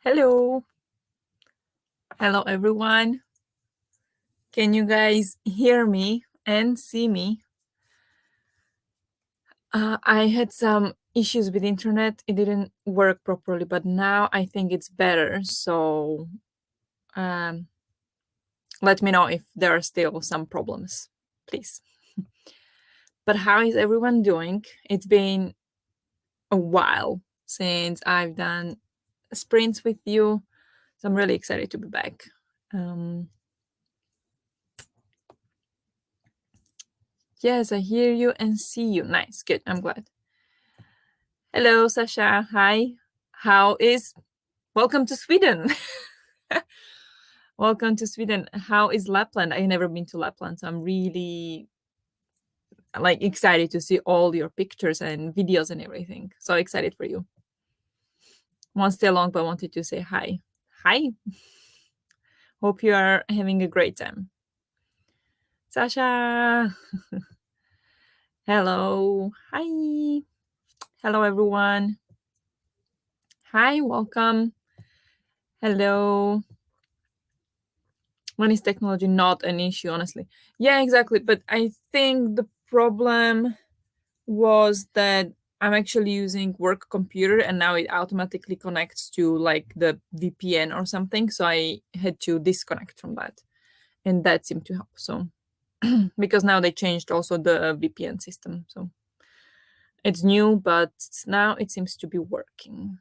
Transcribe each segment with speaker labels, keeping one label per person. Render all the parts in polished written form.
Speaker 1: Hello. Hello, everyone. Can you guys hear me and see me? I had some issues with internet. It didn't work properly, but now I think it's better. So um, let me know if there are still some problems, please. But how is everyone doing? It's been a while since I've done sprints with you. So I'm really excited to be back. Yes, I hear you and see you. Nice, good. I'm glad. Hello, Sasha. Hi. How is? Welcome to Sweden. Welcome to Sweden. How is Lapland? I've never been to Lapland, so I'm really excited to see all your pictures and videos and everything. So excited for you. Won't stay long, but wanted to say hi. Hi. Hope you are having a great time. Sasha. Hello. Hi. Hello, everyone. Hi. Welcome. Hello. When is technology not an issue, honestly? Yeah, exactly. But I think the problem was that I'm actually using work computer and now it automatically connects to like the VPN or something. So I had to disconnect from that. And that seemed to help. So because now they changed also the VPN system. So it's new, but now it seems to be working.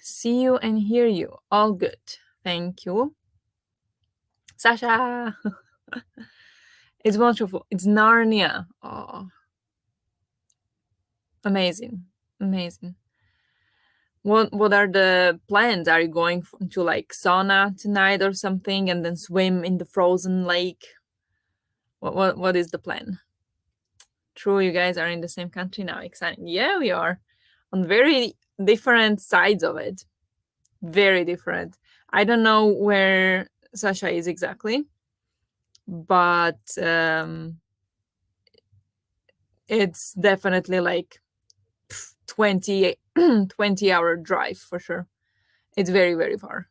Speaker 1: See you and hear you. All good. Thank you. Sasha. It's wonderful. It's Narnia. Oh, amazing. Amazing. What are the plans? Are you going to like sauna tonight or something and then swim in the frozen lake? What is the plan? True, you guys are in the same country now. Exciting. Yeah, we are on very different sides of it. Very different. I don't know where Sasha is exactly, but it's definitely like 20 20-hour drive for sure. It's very, very far,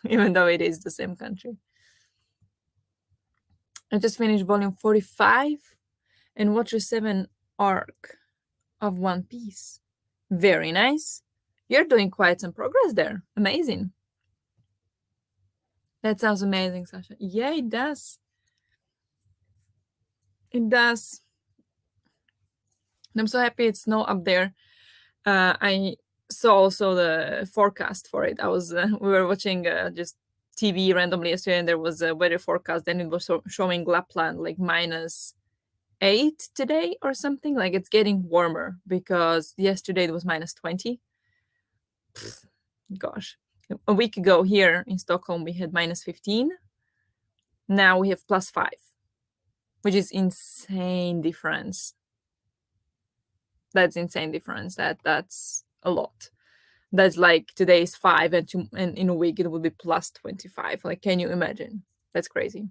Speaker 1: even though it is the same country. I just finished volume 45 and Watcher 7 arc of One Piece. Very nice. You're doing quite some progress there. Amazing. That sounds amazing, Sasha. Yeah, it does. It does. And I'm so happy it's snow up there. I saw also the forecast for it. We were watching just TV randomly yesterday, and there was a weather forecast, and it was showing Lapland like -8 today or something. Like it's getting warmer because yesterday it was -20. Gosh, a week ago here in Stockholm we had -15. Now we have +5, which is insane difference. That's insane difference. That's a lot. That's like today is 5 and in a week it will be +25. Like, can you imagine? That's crazy.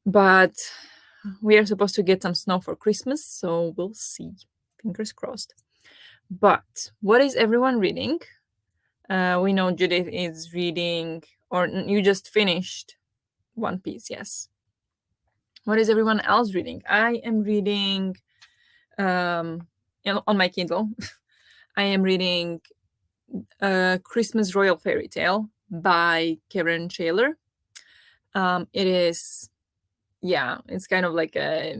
Speaker 1: But we are supposed to get some snow for Christmas, so we'll see. Fingers crossed. But what is everyone reading? We know Judith is reading, or you just finished One Piece, yes. What is everyone else reading? I am reading on my Kindle. I am reading Christmas Royal Fairy Tale by Karen Shaler. It is, yeah, it's kind of like a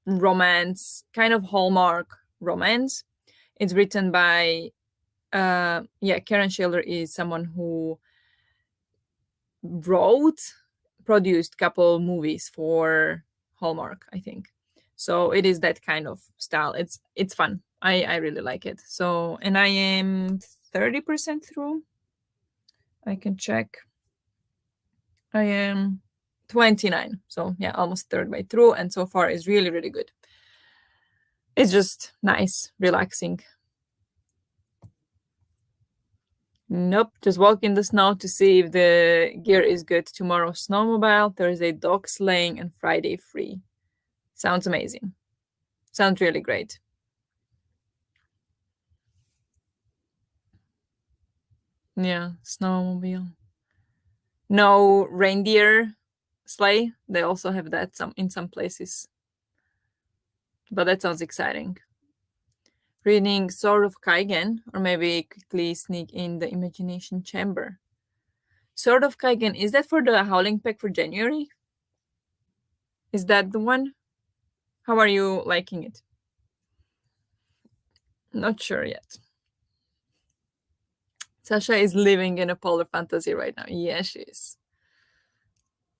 Speaker 1: romance, kind of Hallmark romance. It's written by, Karen Shaler is someone who produced couple movies for Hallmark, I think. So it is that kind of style. It's fun. I really like it. So, and I am 30% through. I can check. I am 29. So yeah, almost third way through. And so far is really, really good. It's just nice, relaxing. Nope, just walk in the snow to see if the gear is good. Tomorrow, snowmobile, Thursday, dog sleighing, and Friday, free. Sounds amazing. Sounds really great. Yeah, snowmobile. No reindeer sleigh. They also have that in some places, but that sounds exciting. Reading Sword of Kaigen, or maybe quickly sneak in the imagination chamber. Sword of Kaigen, is that for the Howling Pack for January? Is that the one? How are you liking it? Not sure yet. Sasha is living in a polar fantasy right now. Yeah, she is.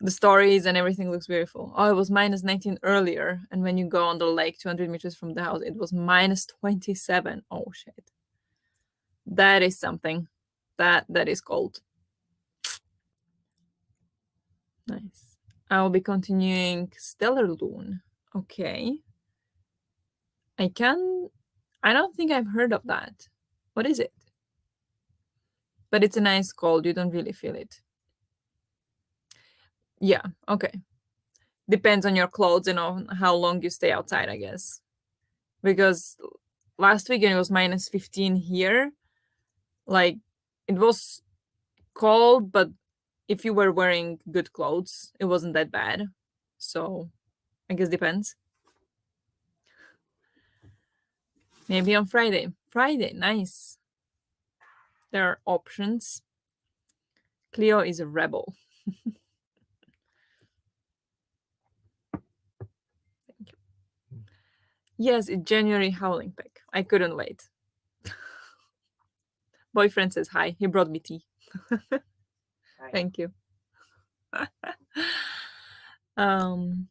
Speaker 1: The stories and everything looks beautiful. Oh, it was minus 19 earlier. And when you go on the lake 200 meters from the house, it was minus 27. Oh, shit. That is something. That is cold. Nice. I will be continuing Stellar Loon. Okay. I don't think I've heard of that. What is it? But it's a nice cold. You don't really feel it. Yeah, okay. Depends on your clothes and on how long you stay outside, I guess. Because last weekend it was minus 15 here. Like, it was cold, but if you were wearing good clothes, it wasn't that bad. So I guess depends. Maybe on Friday. Friday, nice. There are options. Cleo is a rebel. Thank you. Yes, it's January Howling Pack. I couldn't wait. Boyfriend says hi. He brought me tea. Thank you. um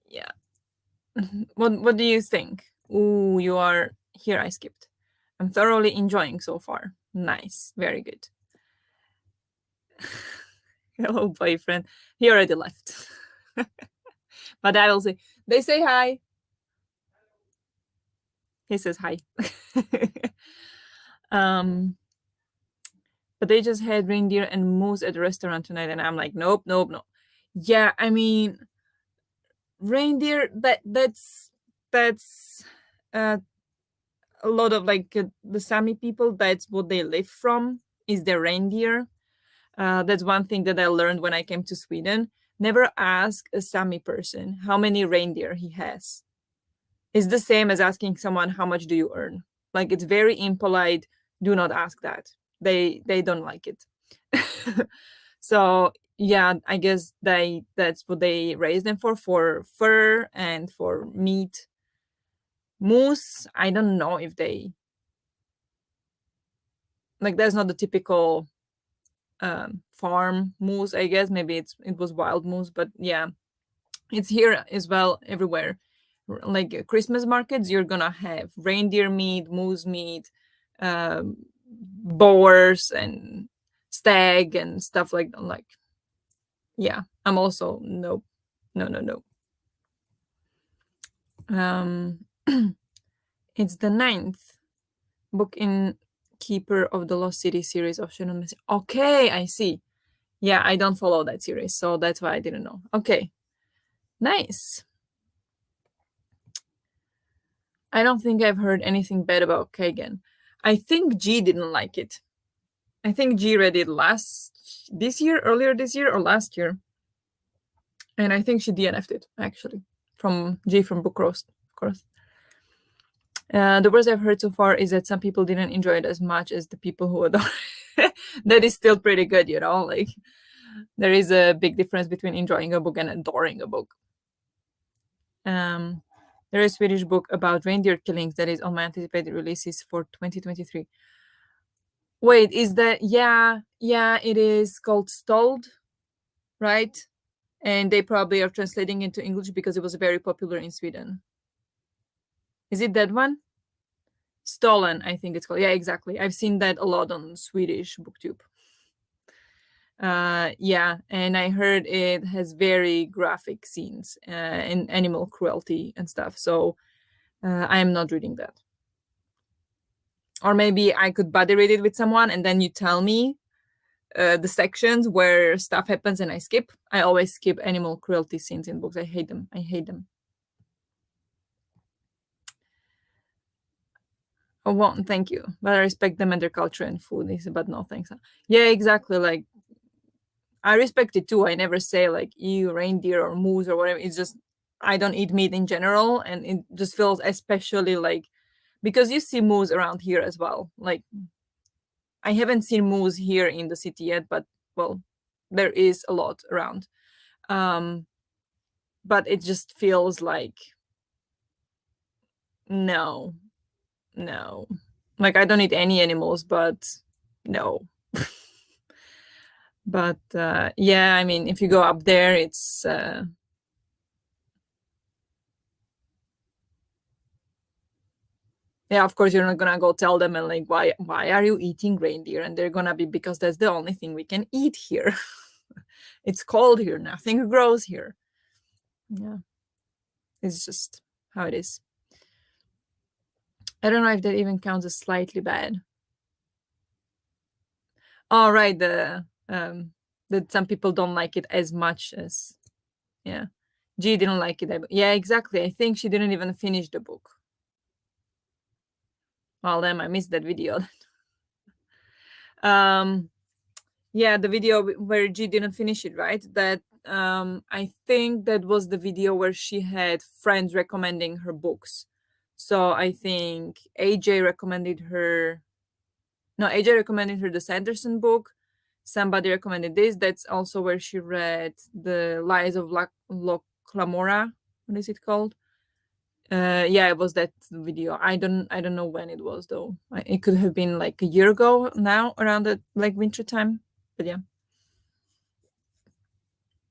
Speaker 1: yeah. What do you think? Ooh, you are here. I skipped. I'm thoroughly enjoying so far. Nice. Very good. Hello, boyfriend. He already left. But I will say, they say hi. He says hi. um, but they just had reindeer and moose at the restaurant tonight, and I'm like, nope, nope, no. Yeah, I mean, reindeer. That's uh, a lot of like the Sami people. That's what they live from. Is the reindeer. That's one thing that I learned when I came to Sweden. Never ask a Sami person how many reindeer he has. It's the same as asking someone how much do you earn. Like it's very impolite. Do not ask that. They don't like it. So yeah, I guess that's what they raise them for fur and for meat. Moose, I don't know if they like that's not the typical farm moose, I guess. Maybe it was wild moose, but yeah, it's here as well everywhere. Like Christmas markets, you're gonna have reindeer meat, moose meat, boars, and stag and stuff like that. Like, yeah, I'm also no, no, no, no. Um, it's the ninth book in Keeper of the Lost City series of Shadow. Okay, I see. Yeah, I don't follow that series, so that's why I didn't know. Okay, nice. I don't think I've heard anything bad about Kagan. I think G didn't like it. I think G read it earlier this year or last year. And I think she DNF'd it, actually, from G from Book Roast, of course. The worst I've heard so far is that some people didn't enjoy it as much as the people who adore it. That is still pretty good, you know? Like, there is a big difference between enjoying a book and adoring a book. There is a Swedish book about reindeer killings that is on my anticipated releases for 2023. Wait, is that yeah, it is called Stalled, right? And they probably are translating into English because it was very popular in Sweden. Is it that one? Stolen, I think it's called. Yeah, exactly. I've seen that a lot on Swedish booktube. Yeah, and I heard it has very graphic scenes and animal cruelty and stuff. So I am not reading that. Or maybe I could buddy read it with someone and then you tell me the sections where stuff happens and I skip. I always skip animal cruelty scenes in books. I hate them. I hate them. Oh, well, thank you, but I respect them and their culture and food. He said, but no thanks. Yeah, exactly. Like, I respect it too. I never say like ew reindeer or moose or whatever. It's just I don't eat meat in general, and it just feels especially like because you see moose around here as well. Like I haven't seen moose here in the city yet, but well, there is a lot around. Um, but it just feels like no, no. Like I don't eat any animals, but no. But yeah, I mean, if you go up there, it's yeah, of course you're not gonna go tell them and like why are you eating reindeer? And they're gonna be because that's the only thing we can eat here. It's cold here, nothing grows here. Yeah, it's just how it is. I don't know if that even counts as slightly bad. Oh, right, the that some people don't like it as much as yeah. G didn't like it. Yeah, exactly. I think she didn't even finish the book. Well, then I missed that video. um yeah, the video where G didn't finish it, right? That I think that was the video where she had friends recommending her books. So I think AJ recommended her. No, AJ recommended her the Sanderson book. Somebody recommended this. That's also where she read the Lies of Loclamora. What is it called? Yeah, it was that video. I don't know when it was though. It could have been like a year ago now, around the like winter time. But yeah,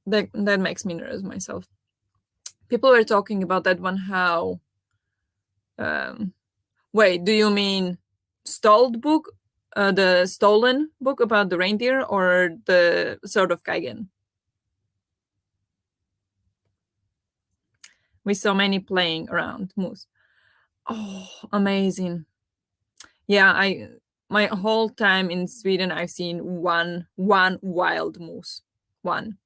Speaker 1: that makes me nervous myself. People were talking about that one. How? Um, wait, do you mean stalled book, the stolen book about the reindeer, or the Sword of Kaigen? We saw many playing around moose. Oh, amazing! Yeah, I my whole time in Sweden, I've seen one wild moose, one.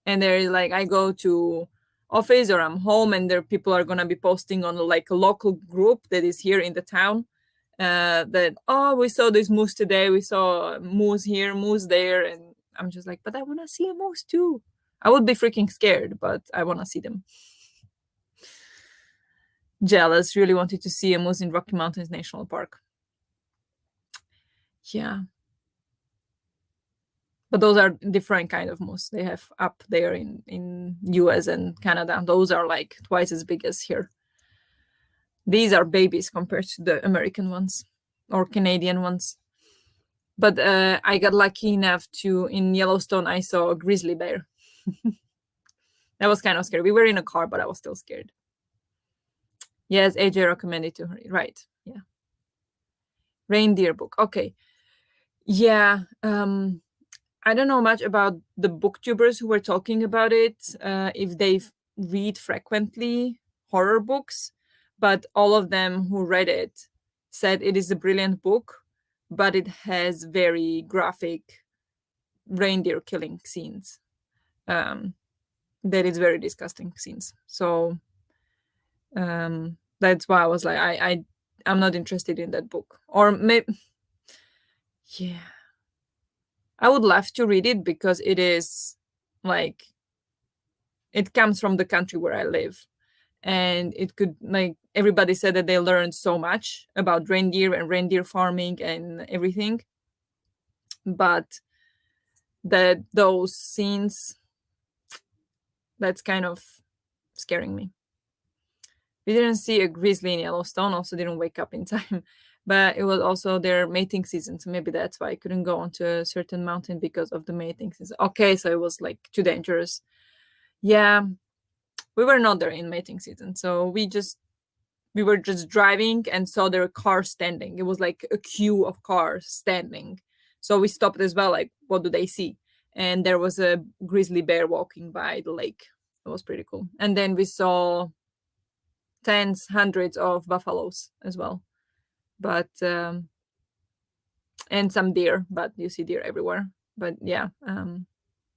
Speaker 1: And there is like I go to office or I'm home, and there people are gonna be posting on like a local group that is here in the town. That oh, we saw this moose today. We saw moose here, moose there, and I'm just like, but I want to see a moose too. I would be freaking scared, but I want to see them. Jealous. Really wanted to see a moose in Rocky Mountains National Park. Yeah, but those are different kind of moose they have up there in US and Canada. Those are like twice as big as here. These are babies compared to the American ones or Canadian ones. But I got lucky enough to in Yellowstone I saw a grizzly bear. That was kind of scary. We were in a car, but I was still scared. Yes, AJ recommended to her. Right. Yeah. Reindeer book. Okay. Yeah. I don't know much about the booktubers who were talking about it, if they read frequently horror books, but all of them who read it said it is a brilliant book, but it has very graphic reindeer killing scenes. That is very disgusting scenes. So that's why I was like, I'm not interested in that book. Or maybe, yeah, I would love to read it because it is like it comes from the country where I live. And it could like everybody said that they learned so much about reindeer and reindeer farming and everything. But that those scenes, that's kind of scaring me. We didn't see a grizzly in Yellowstone, also didn't wake up in time. But it was also their mating season, so maybe that's why I couldn't go onto a certain mountain because of the mating season. Okay, so it was like too dangerous. Yeah, we were not there in mating season, so we were just driving and saw their car standing. It was like a queue of cars standing. So we stopped as well, like, what do they see? And there was a grizzly bear walking by the lake. It was pretty cool. And then we saw tens, hundreds of buffaloes as well. But and some deer, but you see deer everywhere. But yeah,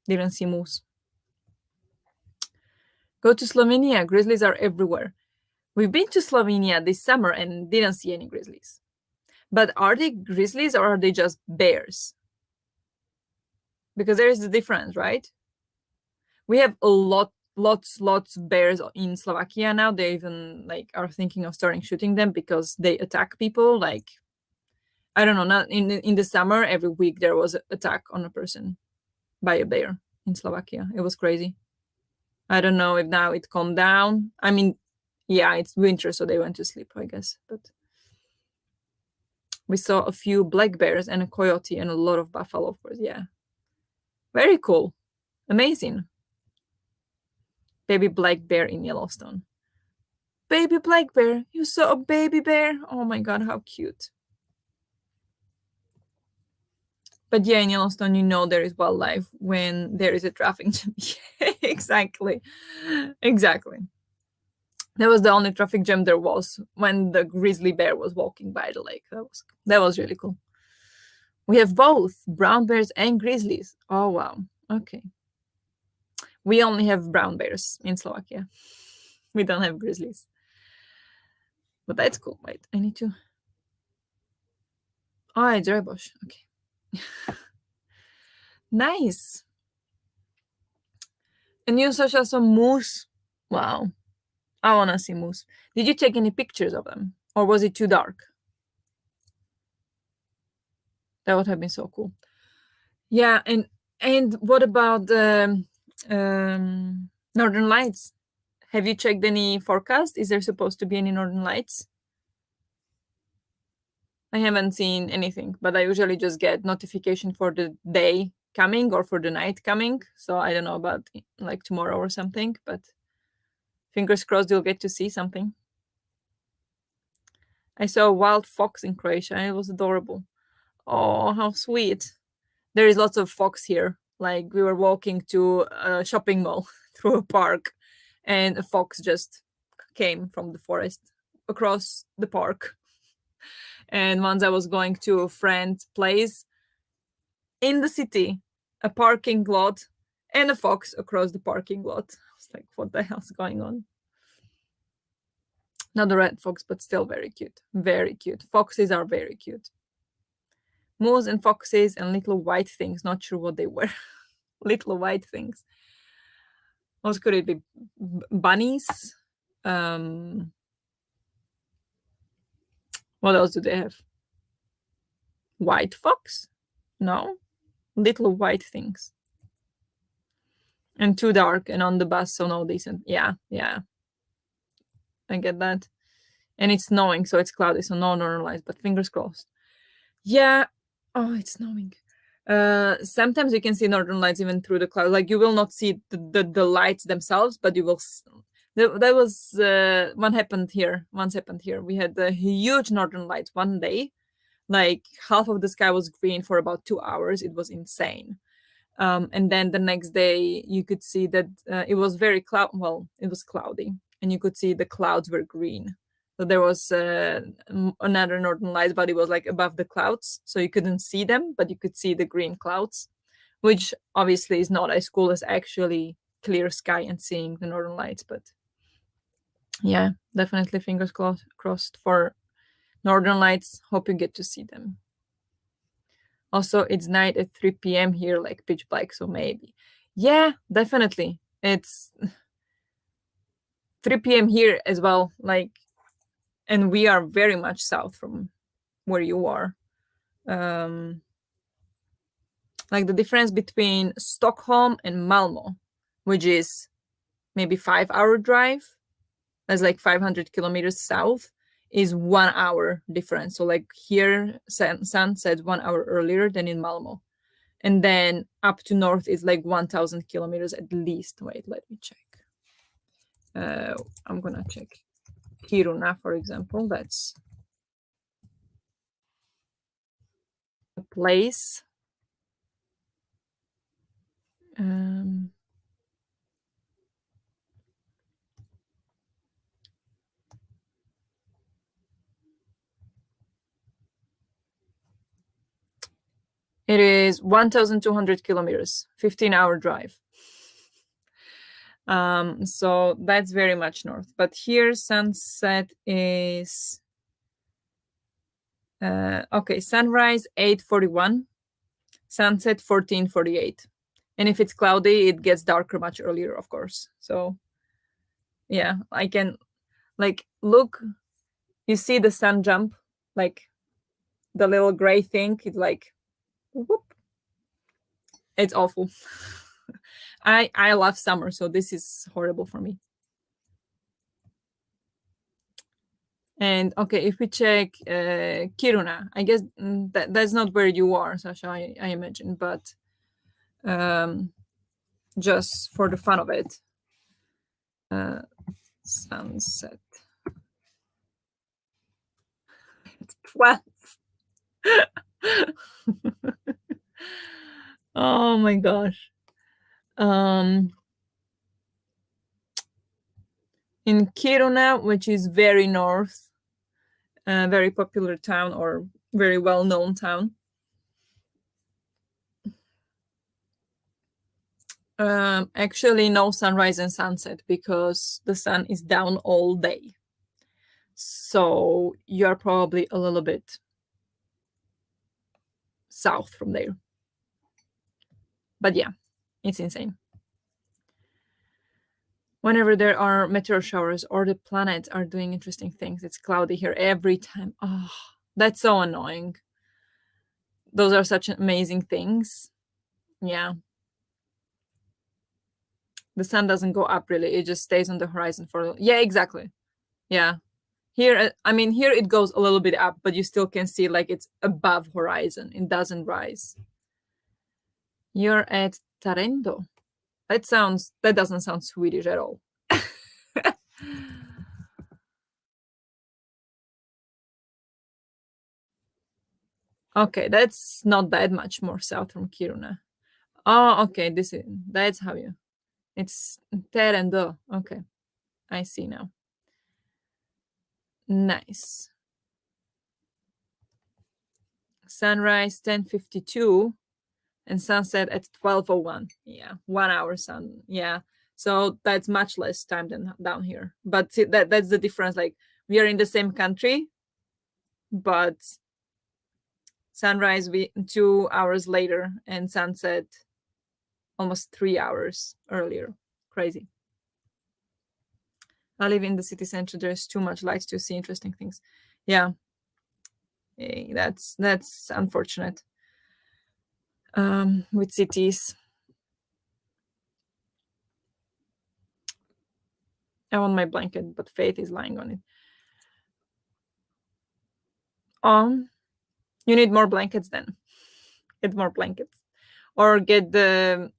Speaker 1: didn't see moose. Go to Slovenia. Grizzlies are everywhere. We've been to Slovenia this summer and didn't see any grizzlies. But are they grizzlies or are they just bears? Because there is a difference, right? We have lots of bears in Slovakia now. They even like are thinking of starting shooting them because they attack people. Like, I don't know, not in the summer, every week there was an attack on a person by a bear in Slovakia. It was crazy. I don't know if now it calmed down. I mean, yeah, it's winter, so they went to sleep, I guess. But we saw a few black bears and a coyote and a lot of buffalo, of course. Yeah. Very cool. Amazing. Baby black bear in Yellowstone. Baby black bear. You saw a baby bear? Oh my god, how cute. But yeah, in Yellowstone, you know there is wildlife when there is a traffic jam. Exactly. Exactly. That was the only traffic jam there was when the grizzly bear was walking by the lake. That was really cool. We have both brown bears and grizzlies. Oh wow. Okay. We only have brown bears in Slovakia. We don't have grizzlies. But that's cool. Wait, I need to. Oh, it's bush. Okay. Nice. And you saw some moose. Wow. I want to see moose. Did you take any pictures of them? Or was it too dark? That would have been so cool. Yeah, and what about the Northern Lights? Have you checked any forecast? Is there supposed to be any Northern Lights? I haven't seen anything, but I usually just get notification for the day coming or for the night coming. So I don't know about like tomorrow or something, but fingers crossed you'll get to see something. I saw a wild fox in Croatia and it was adorable. Oh, how sweet. There is lots of fox here. Like we were walking to a shopping mall through a park and a fox just came from the forest across the park. And once I was going to a friend's place in the city, a parking lot, and a fox across the parking lot. I was like, what the hell's going on? Not a red fox, but still very cute. Very cute. Foxes are very cute. Moose and foxes and little white things. Not sure what they were. Little white things. What could it be? Bunnies? What else do they have? White fox? No. Little white things. And too dark and on the bus, so no decent. Yeah. I get that. And it's snowing, so it's cloudy, so no northern lights, but fingers crossed. Yeah. Oh, it's snowing. Sometimes you can see northern lights even through the clouds. Like you will not see the lights themselves, but you will. That was one happened here. Once happened here. We had the huge northern lights one day. Like half of the sky was green for about 2 hours. It was insane. And then the next day you could see that it was very well, it was cloudy, and you could see the clouds were green. So there was another northern lights, but it was like above the clouds, so you couldn't see them, but you could see the green clouds, which obviously is not as cool as actually clear sky and seeing the northern lights. But yeah, definitely fingers crossed for northern lights. Hope you get to see them. Also, it's night at 3 p.m. here, like pitch black, so maybe. Yeah, definitely. It's 3 p.m. here as well, like, and we are very much south from where you are. Like the difference between Stockholm and Malmo, which is maybe 5-hour drive, that's like 500 kilometers south, is 1 hour difference. So like here, sun sets 1 hour earlier than in Malmo. And then up to north is like 1,000 kilometers at least. Wait, let me check. I'm gonna check Kiruna, for example. That's a place. It is 1,200 kilometers, 15-hour drive. So that's very much north. But here sunset is okay, sunrise 8:41, sunset 14:48. And if it's cloudy, it gets darker much earlier, of course. So yeah, I can like look, you see the sun jump, like the little gray thing, it's like whoop, it's awful. I love summer, so this is horrible for me. And okay, if we check Kiruna, I guess that's not where you are, Sasha, I imagine, but um, just for the fun of it, sunset. It's 12. Oh my gosh. Um, in Kiruna, which is very north, a very popular town or very well-known town, actually no sunrise and sunset because the sun is down all day. So you're probably a little bit south from there. But yeah, it's insane. Whenever there are meteor showers or the planets are doing interesting things, it's cloudy here every time. Oh, that's so annoying. Those are such amazing things. Yeah. The sun doesn't go up really, it just stays on the horizon for, yeah, exactly. Yeah. Here, I mean, here it goes a little bit up, but you still can see like it's above horizon. It doesn't rise. You're at Tarendo. That doesn't sound Swedish at all. Okay, that's not that much more south from Kiruna. Oh, okay, that's how you. It's Tarendo. Okay, I see now. Nice. Sunrise 10:52 and sunset at 12:01. Yeah, 1 hour sun. Yeah, so that's much less time than down here. But see, that's the difference. Like we are in the same country, but sunrise we 2 hours later and sunset almost 3 hours earlier. Crazy. I live in the city center. There's too much light to see interesting things. Yeah, that's unfortunate. With cities, I want my blanket, but Faith is lying on it. You need more blankets then. Get more blankets, or get the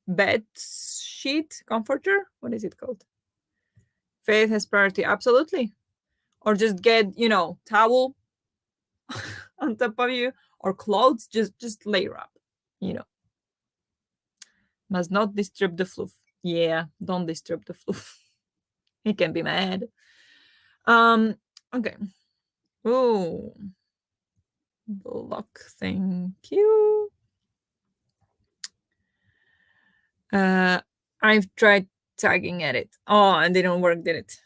Speaker 1: bed sheet comforter. What is it called? Faith has priority, absolutely. Or just get towel on top of you, or clothes. Just layer up. You know, must not disturb the fluff. Yeah, don't disturb the fluff. He can be mad. Okay. Oh, block. Thank you. I've tried tagging at it. Oh, and they don't work, did it?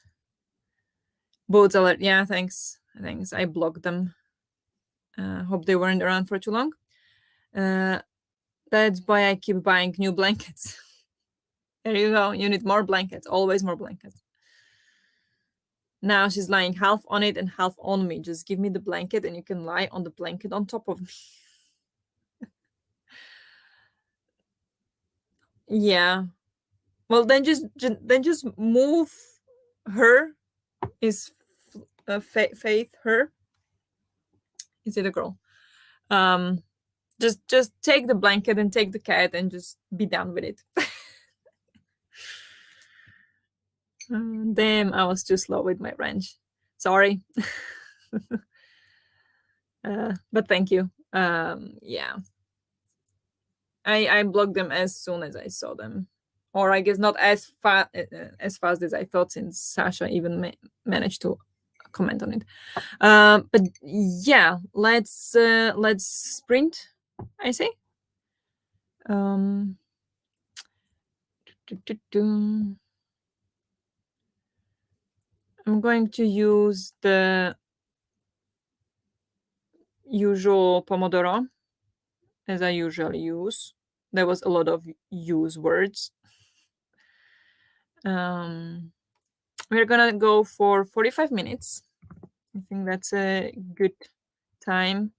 Speaker 1: Boats alert. Yeah, thanks. Thanks. I blocked them. Hope they weren't around for too long. That's why I keep buying new blankets. There you go. You need more blankets. Always more blankets. Now she's lying half on it and half on me. Just give me the blanket and you can lie on the blanket on top of me. Yeah. Well, then just move her. Is Faith her? Is it a girl? Just take the blanket and take the cat and just be done with it. Damn, I was too slow with my wrench. Sorry. But thank you. Yeah. I blocked them as soon as I saw them. Or I guess not as fast as I thought, since Sasha even managed to comment on it. But yeah, let's sprint, I say. Um, I'm going to use the usual Pomodoro, as I usually use. There was a lot of use words. We're gonna go for 45 minutes. I think that's a good time.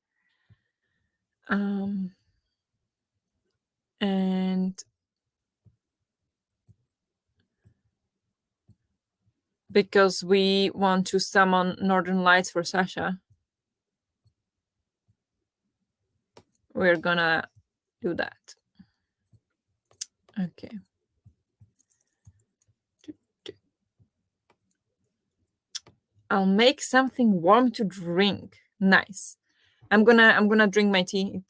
Speaker 1: And because we want to summon Northern Lights for Sasha, we're gonna do that. Okay. I'll make something warm to drink. Nice. I'm gonna drink my tea.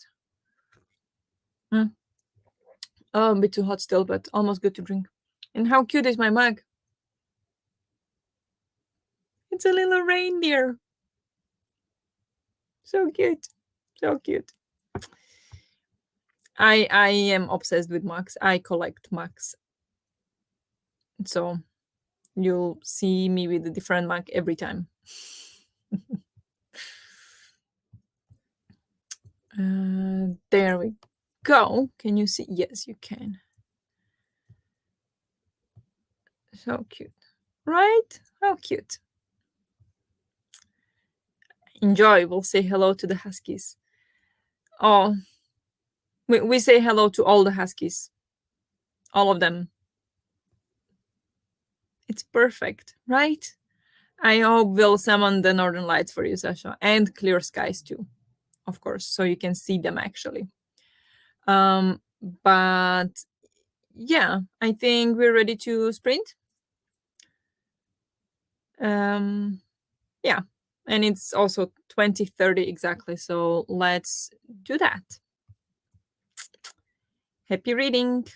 Speaker 1: Oh, a bit too hot still, but almost good to drink. And how cute is my mug? It's a little reindeer. So cute. So cute. I am obsessed with mugs. I collect mugs. So you'll see me with a different mug every time. There we go. Can you see? Yes, you can. So cute. Right? How cute. Enjoy. We'll say hello to the huskies. Oh, we say hello to all the huskies. All of them. It's perfect, right? I hope we'll summon the Northern Lights for you, Sasha, and clear skies too, of course, so you can see them actually. But yeah, I think we're ready to sprint. Yeah, and it's also 20:30 exactly, so let's do that. Happy reading.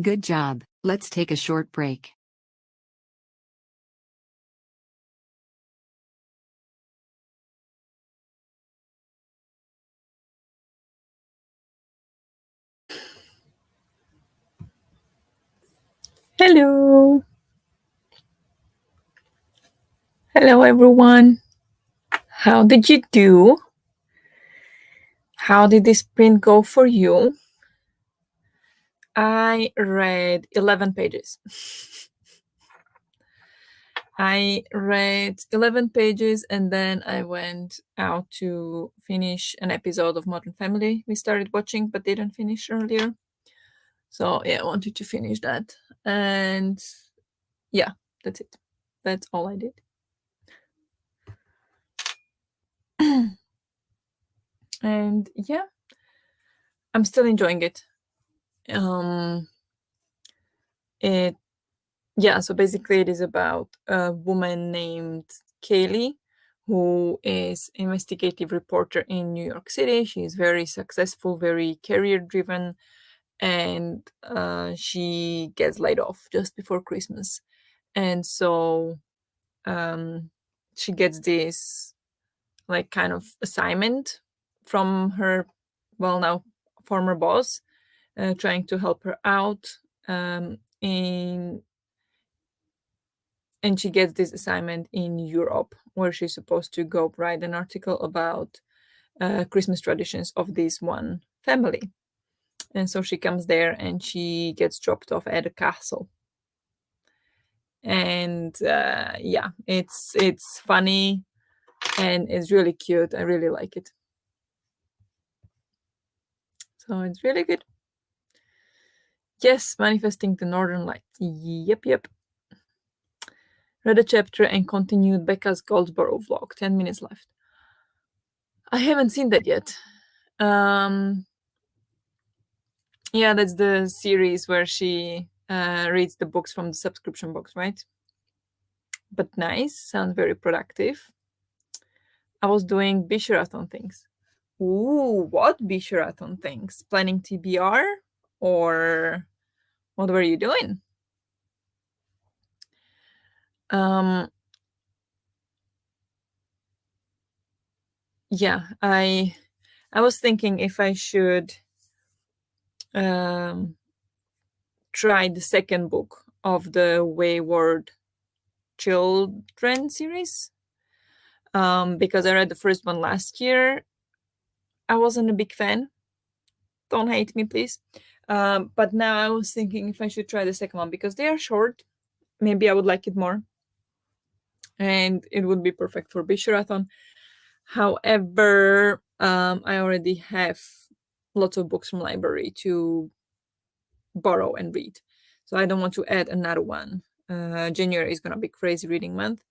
Speaker 2: Good job. Let's take a short break.
Speaker 1: Hello. Hello, everyone. How did you do? How did this sprint go for you? I read 11 pages. I read 11 pages and then I went out to finish an episode of Modern Family we started watching but didn't finish earlier. So, yeah, I wanted to finish that. And yeah, that's it. That's all I did. And yeah, I'm still enjoying it. It Yeah, so basically it is about a woman named Kaylee who is investigative reporter in New York City. She's very successful, very career driven, and she gets laid off just before Christmas. And so um, she gets this like kind of assignment from her, well, now former boss, trying to help her out in and she gets this assignment in Europe where she's supposed to go write an article about Christmas traditions of this one family. And so she comes there and she gets dropped off at a castle. And yeah, it's funny and it's really cute. I really like it. So it's really good. Yes, manifesting the Northern Lights. Yep. Read a chapter and continued Becca's Goldsboro vlog. 10 minutes left. I haven't seen that yet. Yeah, that's the series where she reads the books from the subscription box, right? But nice, sounds very productive. I was doing Bisharathon things. Ooh, what Bisharathon things? Planning TBR? Or what were you doing? Yeah, I was thinking if I should try the second book of the Wayward Children series. Because I read the first one last year. I wasn't a big fan. Don't hate me, please. But now I was thinking if I should try the second one because they are short. Maybe I would like it more. And it would be perfect for Bisharathon. However, I already have lots of books from library to borrow and read. So I don't want to add another one. January is going to be crazy reading month.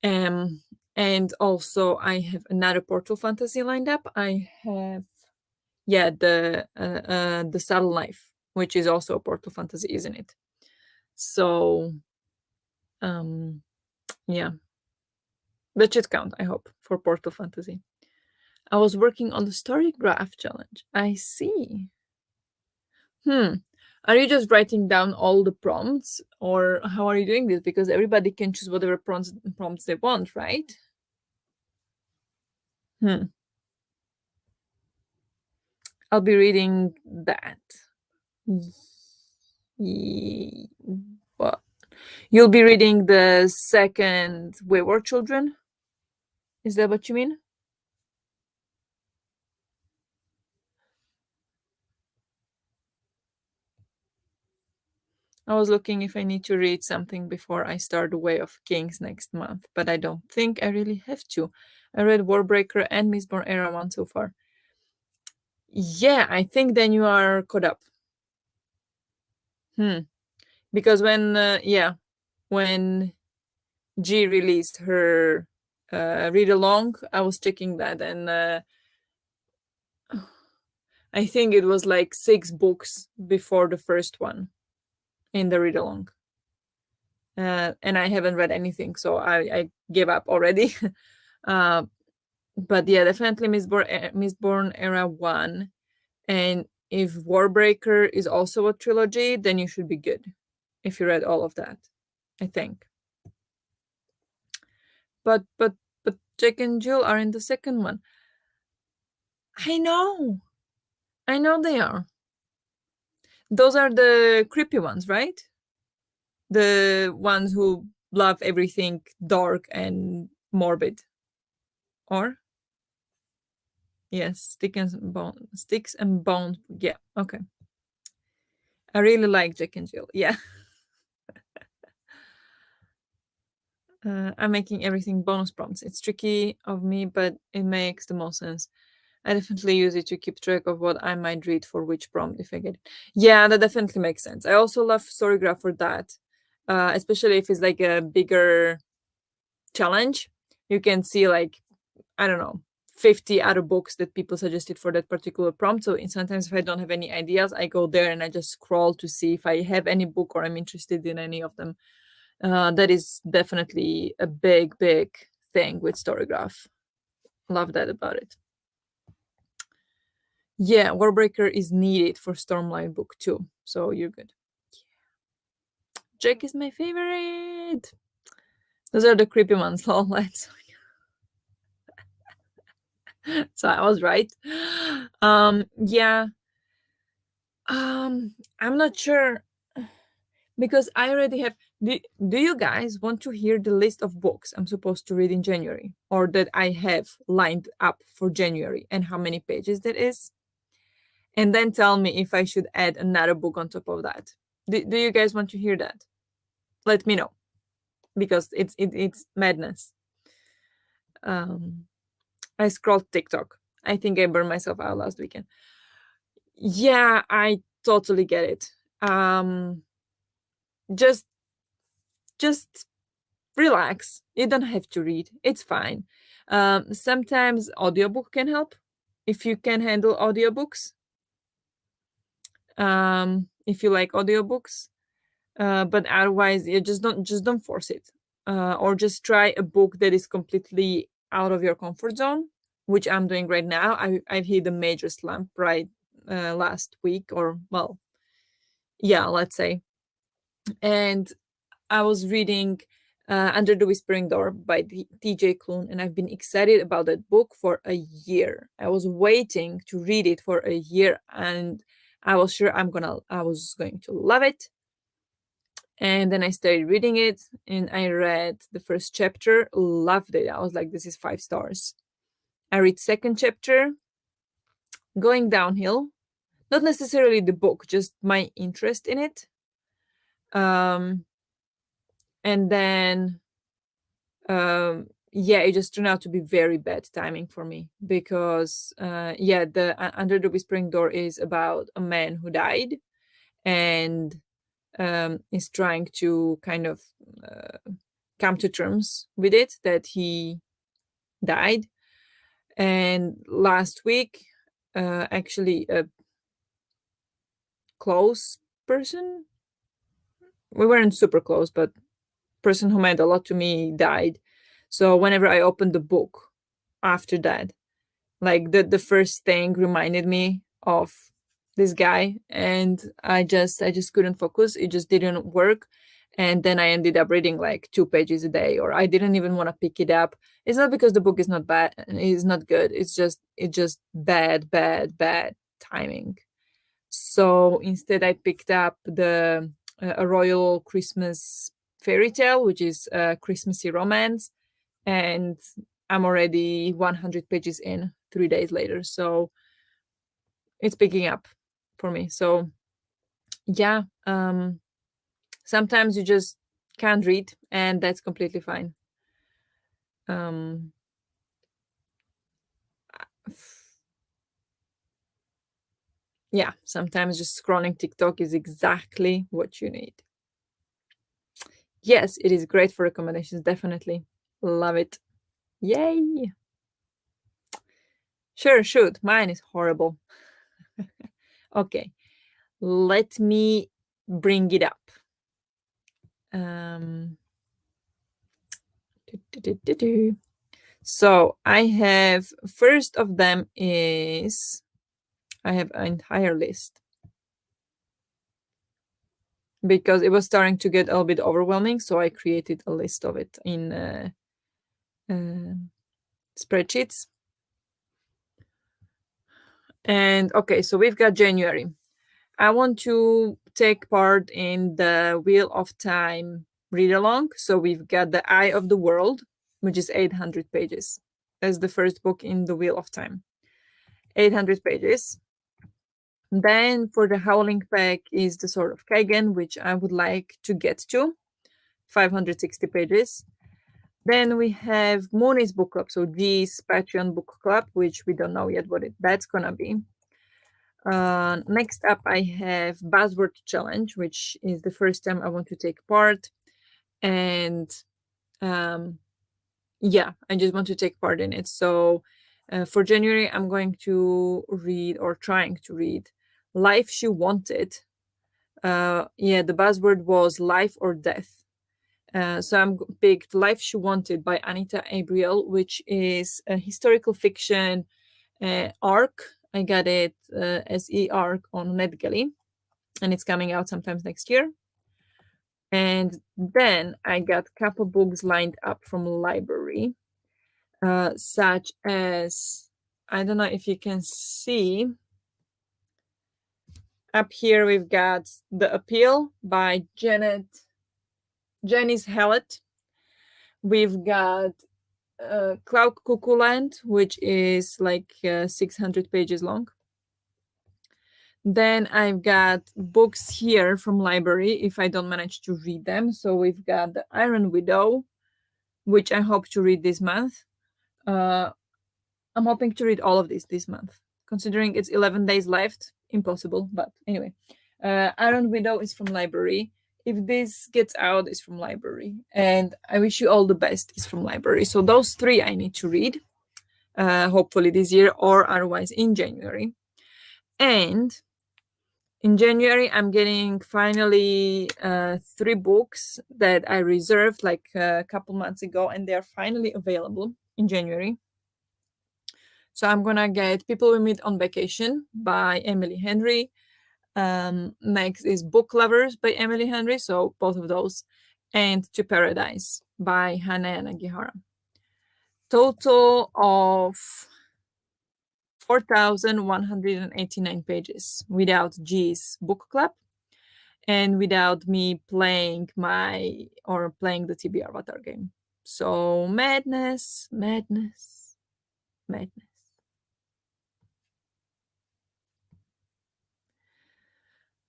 Speaker 1: And also I have another Portal Fantasy lined up. I have the Subtle Life, which is also a Portal Fantasy, isn't it? So yeah, that should count, I hope, for Portal Fantasy. I was working on the story graph challenge. I see. Are you just writing down all the prompts, or how are you doing this? Because everybody can choose whatever prompts they want, right? I'll be reading that. What? You'll be reading the second Wayward Children? Is that what you mean? I was looking if I need to read something before I start The Way of Kings next month, but I don't think I really have to. I read Warbreaker and Mistborn Era 1 so far. Yeah, I think then you are caught up. Because when G released her read along, I was checking that, and I think it was like 6 books before the first one in the read along. And I haven't read anything, so I gave up already. But yeah, definitely Mistborn Era 1. And if Warbreaker is also a trilogy, then you should be good if you read all of that, I think. But Jack and Jill are in the second one. I know they are. Those are the creepy ones, right? The ones who love everything dark and morbid. Or yes, Sticks and Bones. Yeah, okay. I really like Jack and Jill. Yeah. I'm making everything bonus prompts. It's tricky of me, but it makes the most sense. I definitely use it to keep track of what I might read for which prompt if I get it. Yeah, that definitely makes sense. I also love Storygraph for that, especially if it's like a bigger challenge. You can see like, I don't know, 50 other books that people suggested for that particular prompt. So sometimes if I don't have any ideas, I go there and I just scroll to see if I have any book or I'm interested in any of them. That is definitely a big thing with Storygraph. Love that about it. Yeah, Warbreaker is needed for Stormlight book too, so you're good. Jack is my favorite. Those are the creepy ones. Lol. So I was right. Yeah. I'm not sure because I already have. Do you guys want to hear the list of books I'm supposed to read in January, or that I have lined up for January, and how many pages that is? And then tell me if I should add another book on top of that. Do you guys want to hear that? Let me know, because it's madness. I scrolled TikTok. I think I burned myself out last weekend. Yeah, I totally get it. Just relax. You don't have to read. It's fine. Sometimes audiobook can help if you can handle audiobooks. If you like audiobooks, but otherwise, you just don't force it, or just try a book that is completely out of your comfort zone, which I'm doing right now. I've hit a major slump right last week, or well, yeah, let's say, and I was reading Under the Whispering Door by TJ Klune, and I've been excited about that book for a year. I was waiting to read it for a year, and I was sure I was going to love it. And then I started reading it, and I read the first chapter, loved it. I was like, this is 5 stars. I read second chapter, going downhill. Not necessarily the book, just my interest in it. And then yeah, it just turned out to be very bad timing for me because yeah, the Under the Whispering Door is about a man who died and is trying to kind of come to terms with it that he died. And last week, actually, a close person, we weren't super close, but person who meant a lot to me died. So whenever I opened the book after that, like the first thing reminded me of this guy, and I just couldn't focus. It just didn't work. And then I ended up reading like 2 pages a day, or I didn't even want to pick it up. It's not because the book is not bad, it's not good. It's just bad timing. So instead I picked up the a royal Christmas fairy tale, which is a Christmassy romance, and I'm already 100 pages in 3 days later. So it's picking up for me. So yeah, sometimes you just can't read, and that's completely fine. Um, yeah, sometimes just scrolling TikTok is exactly what you need. Yes, it is great for recommendations. Definitely love it. Yay! Sure, shoot. Mine is horrible. Okay, let me bring it up. Um, So I have, first of them is I have an entire list because it was starting to get a little bit overwhelming. So I created a list of it in spreadsheets. And okay, so we've got January. I want to take part in the Wheel of Time read along. So we've got The Eye of the World, which is 800 pages. That's the first book in the Wheel of Time. 800 pages. Then for the Howling Pack is The Sword of Kagan, which I would like to get to, 560 pages. Then we have Mooney's Book Club, so G's Patreon Book Club, which we don't know yet what that's gonna be. Next up, I have Buzzword Challenge, which is the first time I want to take part. And yeah, I just want to take part in it. So for January, I'm going to read or trying to read Life She Wanted. Yeah, the buzzword was life or death. So I'm picked Life She Wanted by Anita Abriel, which is a historical fiction arc. I got it as e-arc on NetGalley, and it's coming out sometimes next year. And then I got a couple books lined up from library, such as, I don't know if you can see, up here we've got The Appeal by Janice Hallett. We've got Cloud Cuckoo Land, which is like 600 pages long. Then I've got books here from library if I don't manage to read them. So we've got The Iron Widow, which I hope to read this month. I'm hoping to read all of this month, considering it's 11 days left. Impossible, but anyway. Iron Widow is from library. If this gets out, it's from library. And I Wish You All the Best is from library. So those three I need to read, hopefully this year or otherwise in January. And in January, I'm getting finally 3 books that I reserved like a couple months ago, and they're finally available in January. So I'm gonna get People We Meet on Vacation by Emily Henry. Next is Book Lovers by Emily Henry, so both of those, and To Paradise by Hannah Nagihara. Total of 4,189 pages without G's book club and without me playing the TBR Avatar game. So madness, madness, madness.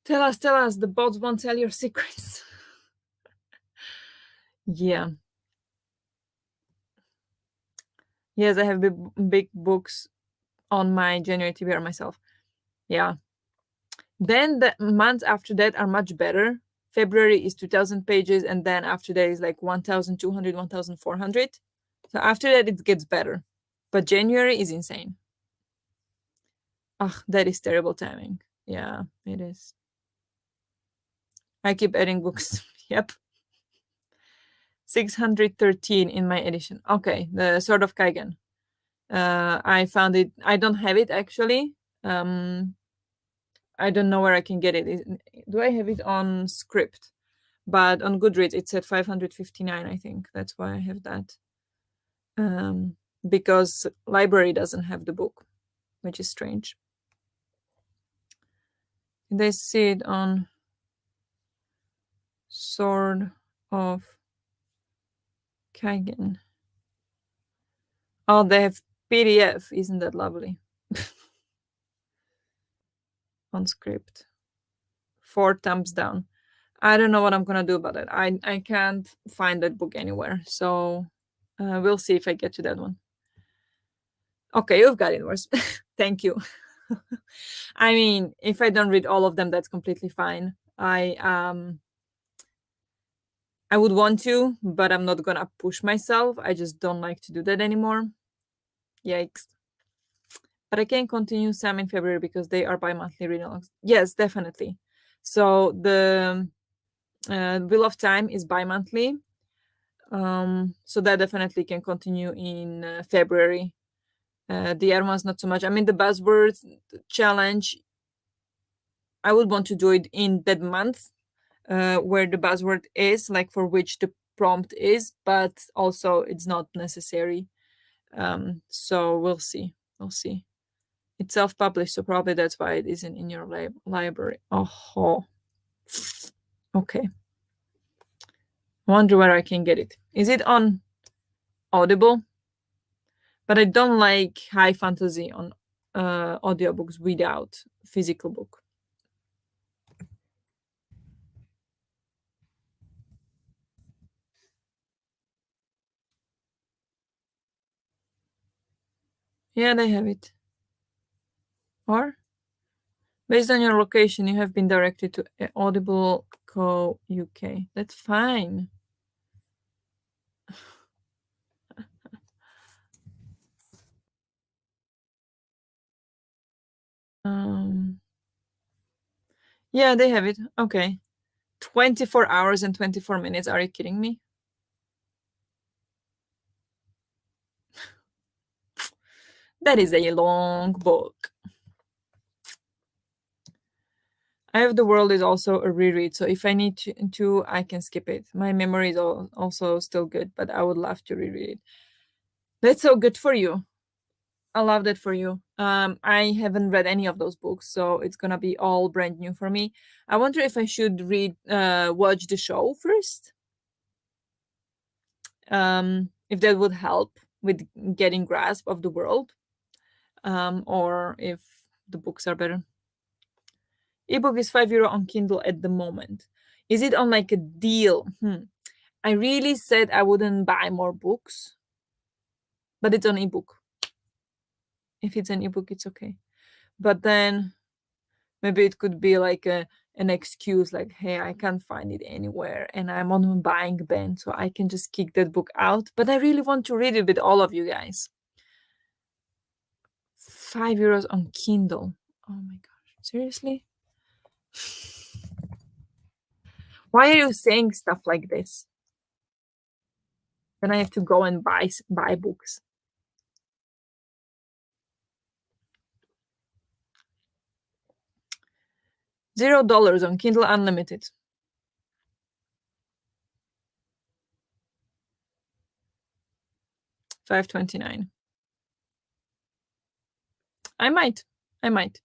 Speaker 1: Tell us, the bots won't tell your secrets. Yeah. Yes, I have big books on my January TBR myself. Yeah. Then the months after that are much better. February is 2,000 pages, and then after that is like 1,200, 1,400. So after that, it gets better. But January is insane. That is terrible timing. Yeah, it is. I keep adding books. Yep. 613 in my edition. Okay, The Sword of Kaigen. I found it. I don't have it actually. I don't know where I can get it. Do I have it on Script? But on Goodreads, it's at 559, I think. That's why I have that. Because library doesn't have the book, which is strange. They see it on Sword of Kagan. Oh, they have PDF. Isn't that lovely? On Script. 4 thumbs down. I don't know what I'm gonna do about it. I can't find that book anywhere. So we'll see if I get to that one. Okay, you've got it worse. Thank you. I mean, if I don't read all of them, that's completely fine. I would want to, but I'm not gonna push myself. I just don't like to do that anymore. Yikes. But I can continue some in February because they are bi-monthly reading logs. Yes, definitely. So the Wheel of Time is bi-monthly. So that definitely can continue in February. The other ones not so much. I mean, the buzzword challenge, I would want to do it in that month, where the buzzword is, like for which the prompt is, but also it's not necessary. So we'll see. We'll see. It's self-published, so probably that's why it isn't in your library. Oh, okay. Wonder where I can get it. Is it on Audible? But I don't like high fantasy on audiobooks without physical book. Yeah, they have it. Or based on your location, you have been directed to Audible Co. UK. That's fine. Um, yeah, they have it. Okay. 24 hours and 24 minutes. Are you kidding me? That is a long book. I have The World is also a reread, so if I need to I can skip it. My memory is also still good, but I would love to reread it. That's so good for you. I love that for you. I haven't read any of those books, so it's gonna be all brand new for me. I wonder if I should watch the show first. If that would help with getting grasp of the world, or if the books are better. Ebook is €5 on Kindle at the moment. Is it on like a deal? I really said I wouldn't buy more books, but it's on ebook. If it's an ebook, it's okay. But then maybe it could be like an excuse, like, hey, I can't find it anywhere and I'm on a buying ban, so I can just kick that book out. But I really want to read it with all of you guys. €5 on Kindle. Oh my gosh. Seriously? Why are you saying stuff like this? Then I have to go and buy books. $0 on Kindle Unlimited. $5.29. I might. I might.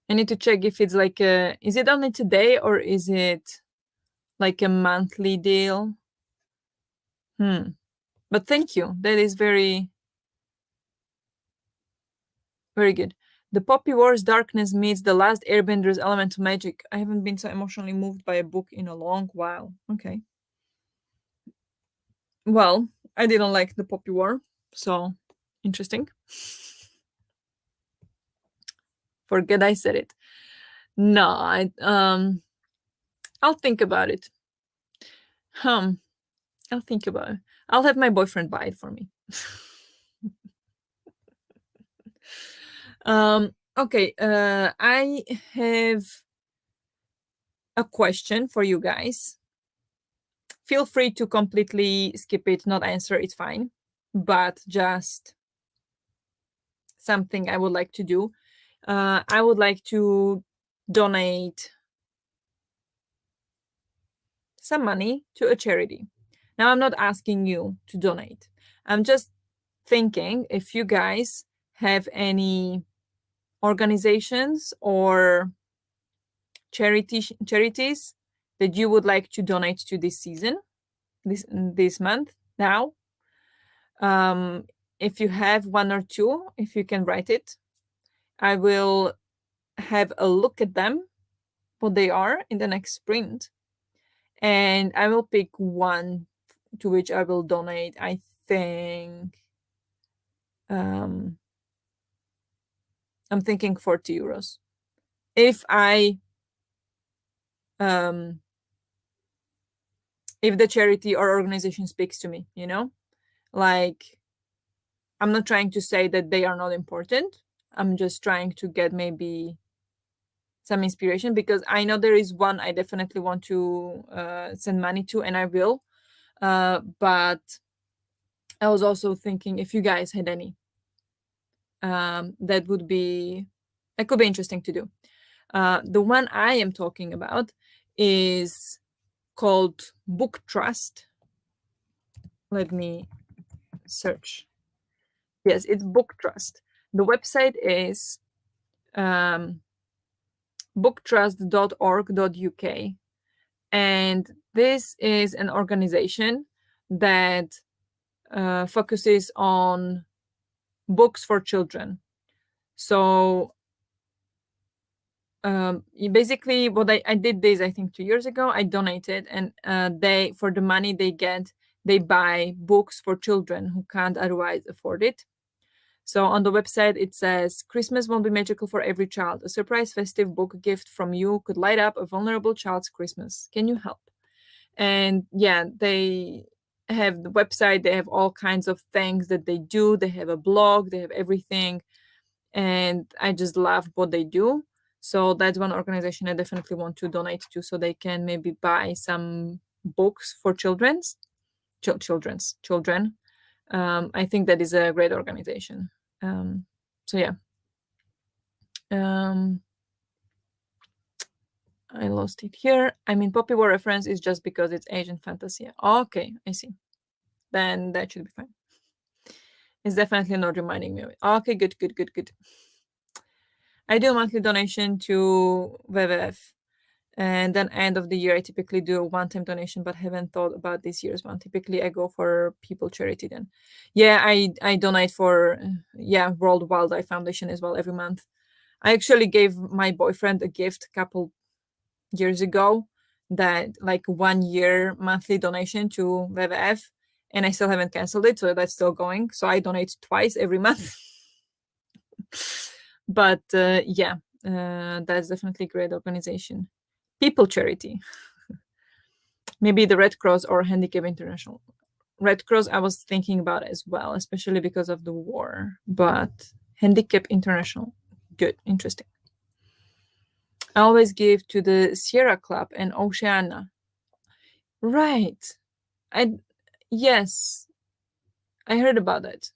Speaker 1: I need to check if it's like is it only today or is it like a monthly deal? But thank you. That is very, very good. The Poppy Wars Darkness meets the last Airbender's Elemental Magic. I haven't been so emotionally moved by a book in a long while. Okay. Well, I didn't like the Poppy War, so interesting. Forget I said it. No, I'll think about it. I'll think about it. I'll have my boyfriend buy it for me. Okay, I have a question for you guys. Feel free to completely skip it, not answer, it's fine. But just something I would like to do. I would like to donate some money to a charity. Now, I'm not asking you to donate. I'm just thinking if you guys have any organizations or charities that you would like to donate to this season, this month now. If you have one or two, if you can write it, I will have a look at them, what they are in the next sprint, and I will pick one to which I will donate. I think I'm thinking €40. If I if the charity or organization speaks to me, like, I'm not trying to say that they are not important. I'm just trying to get maybe some inspiration, because I know there is one I definitely want to send money to, and I will. But I was also thinking if you guys had any. That could be interesting to do. The one I am talking about is called Book Trust. Let me search. Yes, it's Book Trust. The website is booktrust.org.uk. And this is an organization that focuses on books for children. So basically what I did this, I think 2 years ago, I donated, and they, for the money they get, they buy books for children who can't otherwise afford it. So on the website it says, Christmas won't be magical for every child. A surprise festive book gift from you could light up a vulnerable child's Christmas. Can you help? And yeah, they have the website, they have all kinds of things that they do, they have a blog, they have everything, and I just love what they do. So that's one organization I definitely want to donate to, so they can maybe buy some books for children. I think that is a great organization. So yeah. I lost it here. I mean, Poppy War reference is just because it's Asian fantasy. Okay, I see. Then that should be fine. It's definitely not reminding me of it. Okay, good. I do a monthly donation to WWF, and then end of the year I typically do a one-time donation, but haven't thought about this year's one. Typically I go for people charity then. Yeah, I donate for World Wildlife Foundation as well every month. I actually gave my boyfriend a gift a couple years ago, that like 1 year monthly donation to WWF, and I still haven't canceled it, so that's still going. So I donate twice every month. But that's definitely a great organization. People charity. Maybe the Red Cross or Handicap International. Red Cross I was thinking about as well, especially because of the war. But Handicap International, good, interesting. I always give to the Sierra Club and Oceana. Right. Yes, I heard about it.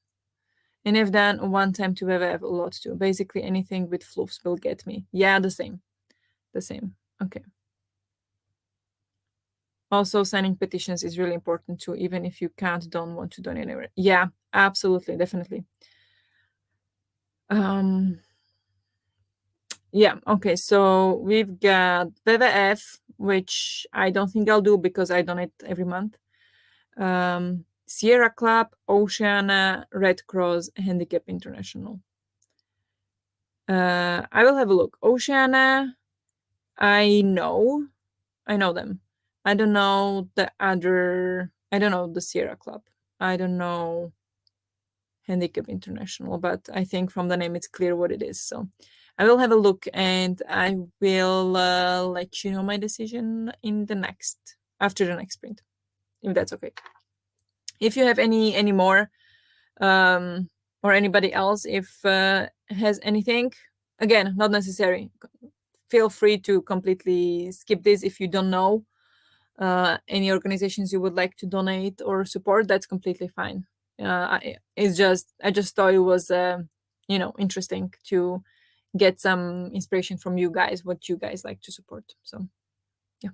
Speaker 1: And I've done one time to WWF a lot too. Basically anything with floofs will get me. Yeah, the same. Okay. Also, signing petitions is really important too, even if you don't want to donate anywhere. Yeah, absolutely, definitely. Yeah, okay, so we've got WWF, which I don't think I'll do because I donate every month. Sierra Club, Oceana, Red Cross, Handicap International. I will have a look. Oceana, I know them. I don't know the other. I don't know the Sierra Club. I don't know Handicap International, but I think from the name it's clear what it is. So I will have a look, and I will let you know my decision after the next sprint, if that's okay. If you have any more, or anybody else, if has anything, again, not necessary. Feel free to completely skip this if you don't know any organizations you would like to donate or support. That's completely fine. I just thought it was interesting to get some inspiration from you guys, what you guys like to support. So yeah,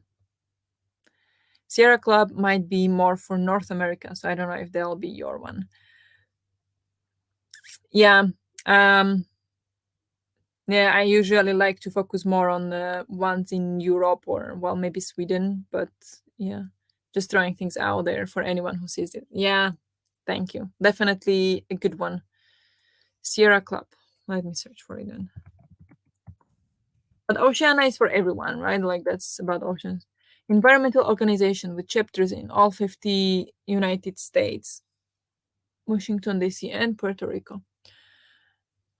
Speaker 1: Sierra Club might be more for North America, so I don't know if they'll be your one. Yeah. Yeah, I usually like to focus more on the ones in Europe or, well, maybe Sweden, but yeah, just throwing things out there for anyone who sees it. Yeah, thank you. Definitely a good one. Sierra Club. Let me search for it then. But Oceana is for everyone, right? Like, that's about oceans. Environmental organization with chapters in all 50 United States, Washington, D.C., and Puerto Rico.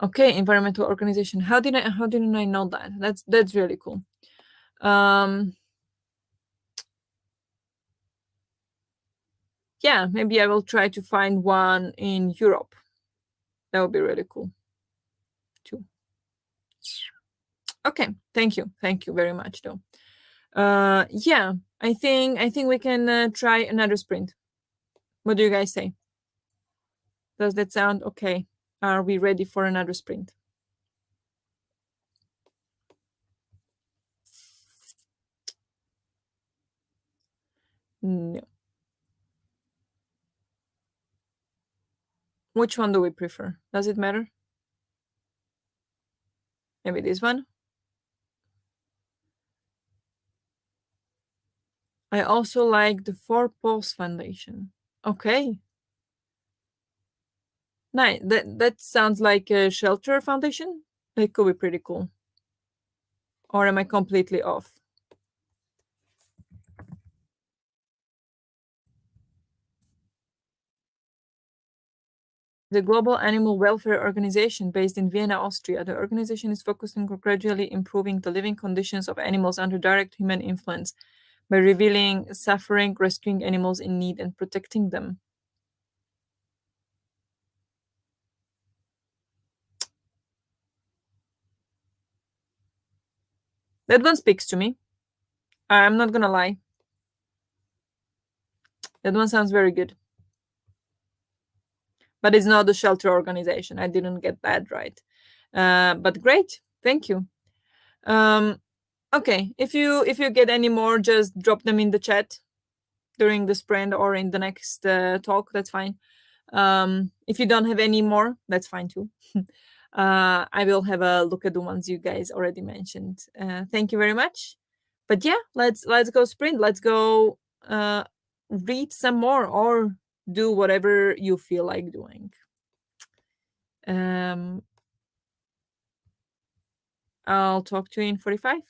Speaker 1: Okay, environmental organization. How didn't I know that? That's really cool. Yeah, maybe I will try to find one in Europe. That would be really cool too. Okay, thank you very much though. I think we can try another sprint. What do you guys say? Does that sound okay? Are we ready for another sprint? No. Which one do we prefer? Does it matter? Maybe this one? I also like the Four Pulse foundation. Okay. Nice. That sounds like a shelter foundation. It could be pretty cool. Or am I completely off? The Global Animal Welfare Organization, based in Vienna, Austria. The organization is focused on gradually improving the living conditions of animals under direct human influence by revealing suffering, rescuing animals in need, and protecting them. That one speaks to me. I'm not gonna lie. That one sounds very good. But it's not a shelter organization. I didn't get that right. But great. Thank you. Um, okay. If you get any more, just drop them in the chat during the sprint or in the next talk. That's fine. If you don't have any more, that's fine too. I will have a look at the ones you guys already mentioned. Thank you very much. But yeah, let's go sprint. Let's go read some more or do whatever you feel like doing. Um, I'll talk to you in 45.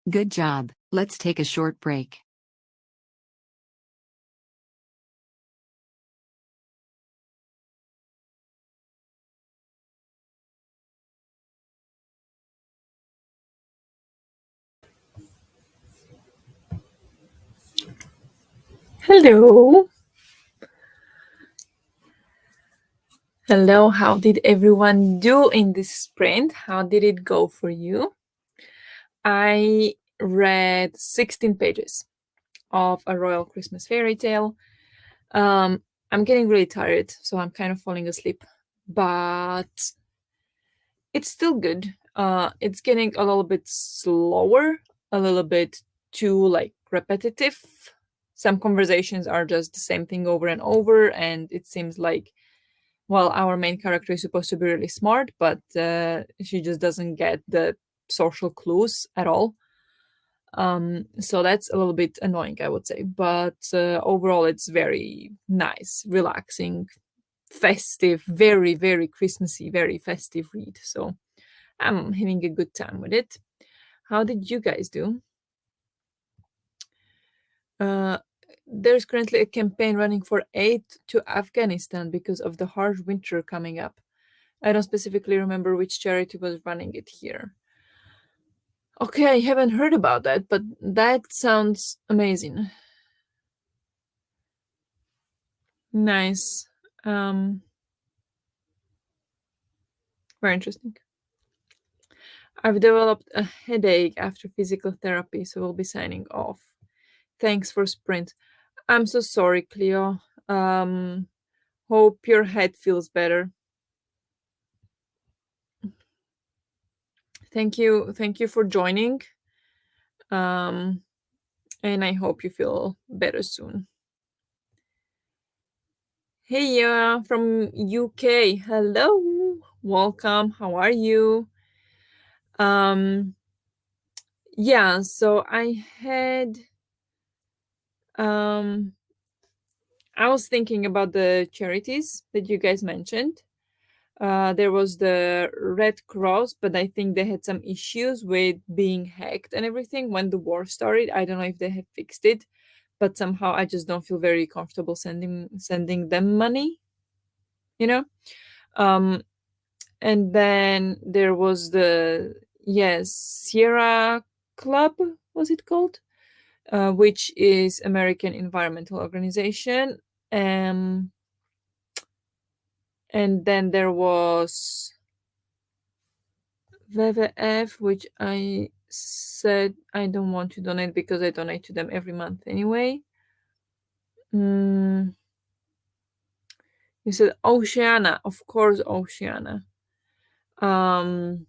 Speaker 2: Good job. Let's take a short break.
Speaker 1: Hello. Hello, how did everyone do in this sprint? How did it go for you? I read 16 pages of A Royal Christmas Fairy Tale. I'm getting really tired, so I'm kind of falling asleep, but it's still good. It's getting a little bit slower, a little bit too like repetitive. Some conversations are just the same thing over and over, and it seems like, well, our main character is supposed to be really smart, but she just doesn't get the social clues at all. So that's a little bit annoying, I would say. But overall, it's very nice, relaxing, festive, very, very Christmassy, very festive read. So I'm having a good time with it. How did you guys do? Uh, there's currently a campaign running for aid to Afghanistan because of the harsh winter coming up. I don't specifically remember which charity was running it here. Okay, I haven't heard about that, but that sounds amazing. Nice. Um, very interesting. I've developed a headache after physical therapy, so we'll be signing off. Thanks for Sprint. I'm so sorry, Cleo. Um, hope your head feels better. Thank you for joining. Um, and I hope you feel better soon. Hey, from UK. Hello. Welcome. How are you? Um, yeah, so um I was thinking about the charities that you guys mentioned. There was the Red Cross, but I think they had some issues with being hacked and everything when the war started. I don't know if they have fixed it, but somehow I just don't feel very comfortable sending them money, you know? Um and then there was the, yes, Sierra Club, was it called? Which is American Environmental Organization. Um and then there was WWF, which I said I don't want to donate because I donate to them every month anyway. Mm, you said Oceana, of course, Oceana. Um,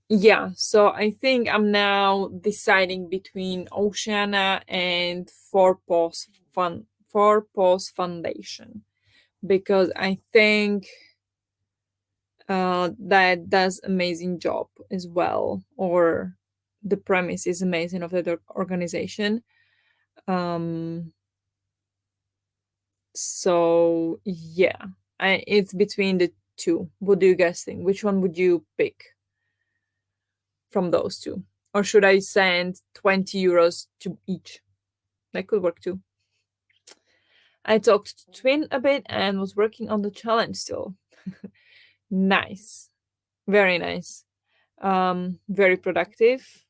Speaker 1: yeah, so I think I'm now deciding between Oceana and Four Paws Foundation, because I think that does amazing job as well, or the premise is amazing of the organization. um so yeah, it's between the two. What do you guys think? Which one would you pick from those two? Or should I send 20 euros to each? That could work too. I talked to Twin a bit and was working on the challenge still. Nice. Very nice. Very productive.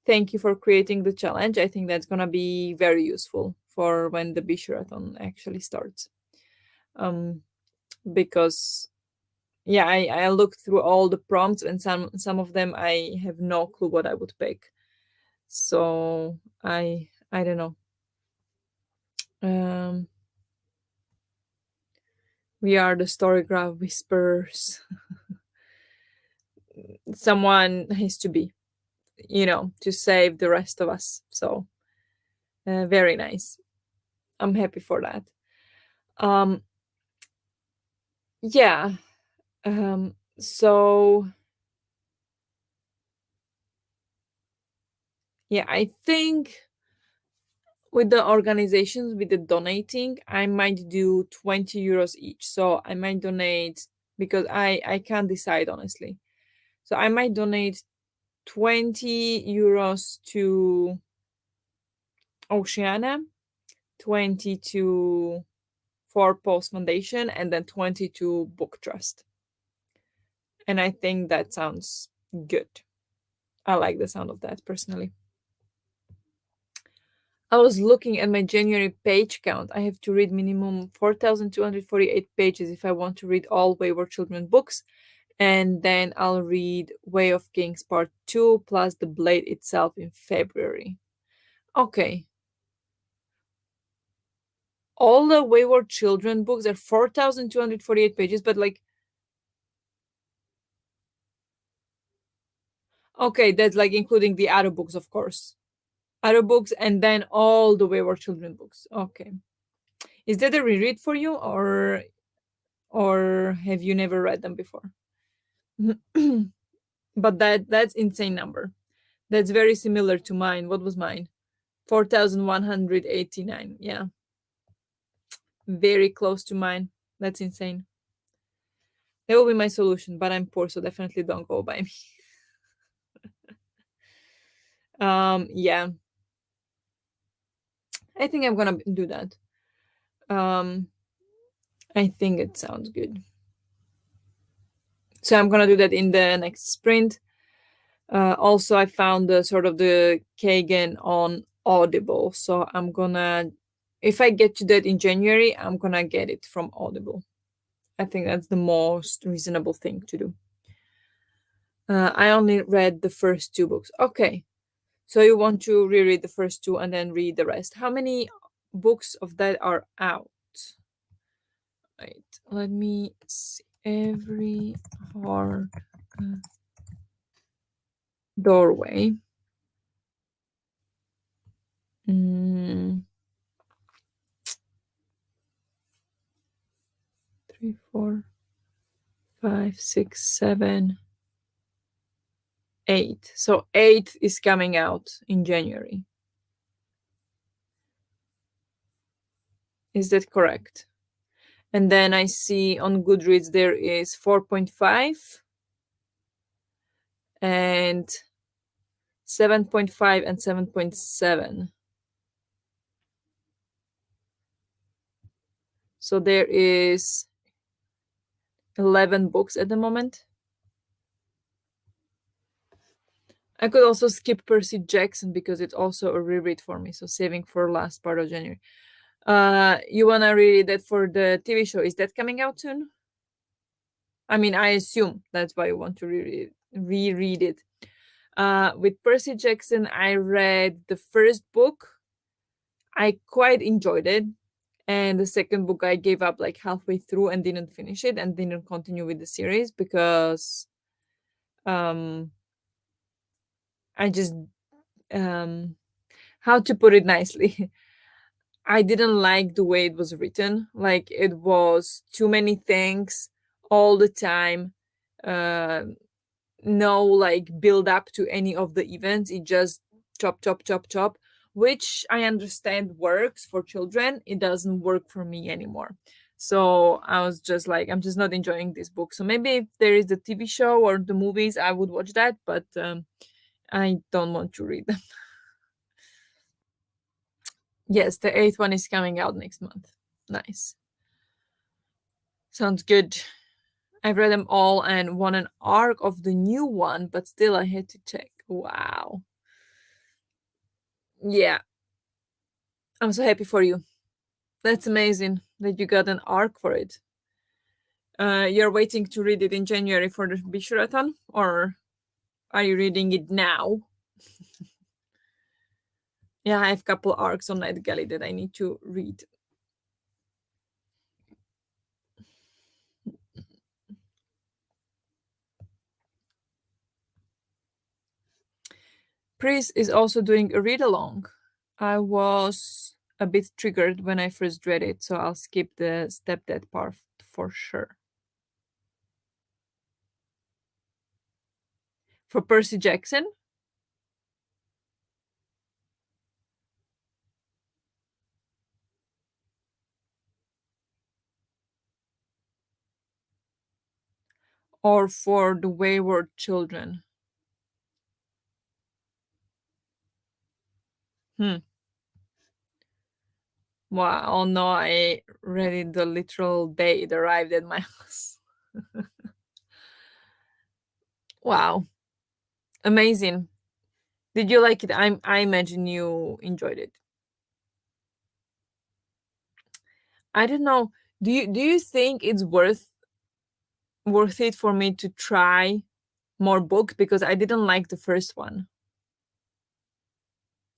Speaker 1: Thank you for creating the challenge. I think that's gonna be very useful for when the Bisharathon actually starts. Um, because yeah, I looked through all the prompts, and some of them I have no clue what I would pick. So I don't know. Um, we are the storygraph whisperers. Someone has to be, to save the rest of us. So very nice. I'm happy for that. Um, yeah. So yeah, I think with the organizations, with the donating, I might do 20 euros each. So I might donate, because I can't decide honestly. So I might donate 20 euros to Oceana, 20 to for Post Foundation, and then 20 to Book Trust. And I think that sounds good. I like the sound of that personally. I was looking at my January page count. I have to read minimum 4,248 pages if I want to read all Wayward Children books. And then I'll read Way of Kings Part 2 plus The Blade itself in February. Okay. All the Wayward Children books are 4,248 pages, but like, okay, that's like including the other books, of course. Other books and then all the Wayward Children books. Okay. Is that a reread for you, or have you never read them before? But that's insane number. That's very similar to mine. What was mine? 4,189. Yeah. Very close to mine. That's insane. That will be my solution, but I'm poor, so definitely don't go by me. Yeah. I think I'm gonna do that. Um I think it sounds good. So I'm gonna do that in the next sprint. Also, I found the sort of the Kagan on Audible, so I'm gonna, if I get to that in January, I'm gonna get it from Audible. I think that's the most reasonable thing to do. I only read the first two books. Okay, so you want to reread the first two and then read the rest. How many books of that are out? Right, let me see. Every hard doorway. Mm, 3, 4, 5, 6, 7, 8. So 8 is coming out in January. Is that correct? And then I see on Goodreads there is 4.5 and 7.5 and 7.7. So there is 11 books at the moment. I could also skip Percy Jackson because it's also a reread for me. So saving for last part of January. You wanna read that for the TV show? Is that coming out soon? I mean, I assume that's why you want to reread it. With Percy Jackson, I read the first book. I quite enjoyed it. And the second book, I gave up like halfway through and didn't finish it and didn't continue with the series because I just, how to put it nicely, I didn't like the way it was written. Like it was too many things all the time. Uh, no like build up to any of the events. It just chop chop chop chop, which I understand works for children. It doesn't work for me anymore. So I was just like, I'm just not enjoying this book. So maybe if there is the TV show or the movies, I would watch that, but I don't want to read them. Yes, the eighth one is coming out next month. Nice. Sounds good. I've read them all and won an arc of the new one, but still I had to check. Wow. Yeah, I'm so happy for you. That's amazing that you got an arc for it. You're waiting to read it in January for the Bishurathon, or are you reading it now? Yeah, I have a couple arcs on Night Galley that I need to read. Pris is also doing a read along. I was a bit triggered when I first read it, so I'll skip the stepdad part for sure. For Percy Jackson, or for the wayward children? Hmm. Wow. Oh no, I read it the literal day it arrived at my house. Wow. Amazing. Did you like it? I imagine you enjoyed it. I don't know. Do you think it's worth it for me to try more books, because I didn't like the first one.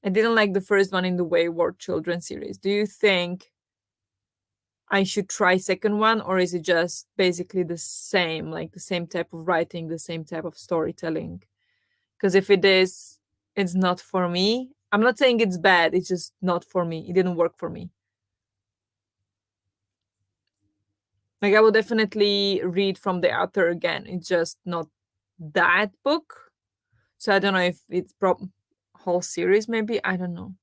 Speaker 1: I didn't like the first one in the Wayward Children series. Do you think I should try second one, or is it just basically the same, like the same type of writing, the same type of storytelling? Because if it is, it's not for me. I'm not saying it's bad, it's just not for me. It didn't work for me. Like I will definitely read from the author again. It's just not that book. So I don't know if it's whole series maybe. I don't know.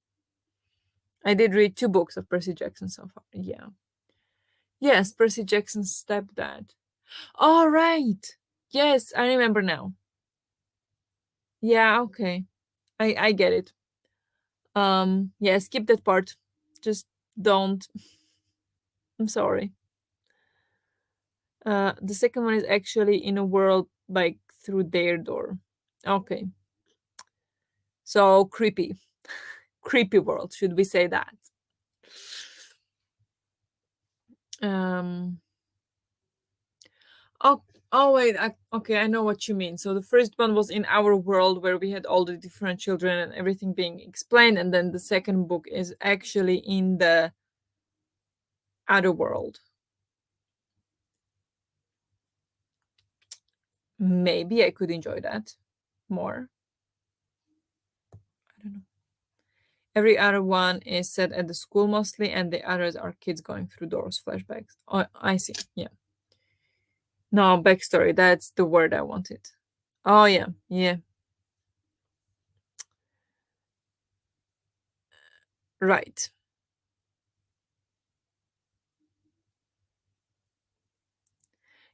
Speaker 1: I did read 2 books of Percy Jackson so far. Yeah. Yes, Percy Jackson's stepdad. All right. Yes, I remember now. Yeah, okay. I get it. Yeah, skip that part. Just don't. I'm sorry. The second one is actually in a world like through their door. Okay. So creepy. Creepy world, should we say that? Um Oh, oh wait. Okay, I know what you mean. So the first one was in our world where we had all the different children and everything being explained, and then the second book is actually in the other world. Maybe I could enjoy that more. I don't know. Every other one is set at the school mostly, and the others are kids going through doors, flashbacks. Oh, I see. Yeah. No, backstory. That's the word I wanted. Oh, yeah. Yeah. Right.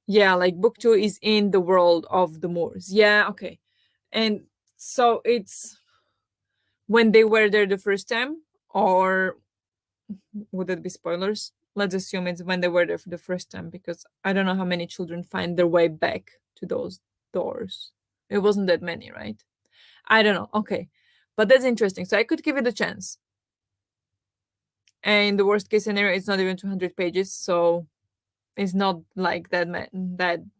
Speaker 1: Yeah, like book 2 is in the world of the Moors. Yeah, okay. And so it's when they were there the first time, or would it be spoilers? Let's assume it's when they were there for the first time, because I don't know how many children find their way back to those doors. It wasn't that many, right? I don't know. Okay. But that's interesting. So I could give it a chance. And the worst case scenario, it's not even 200 pages. So it's not like that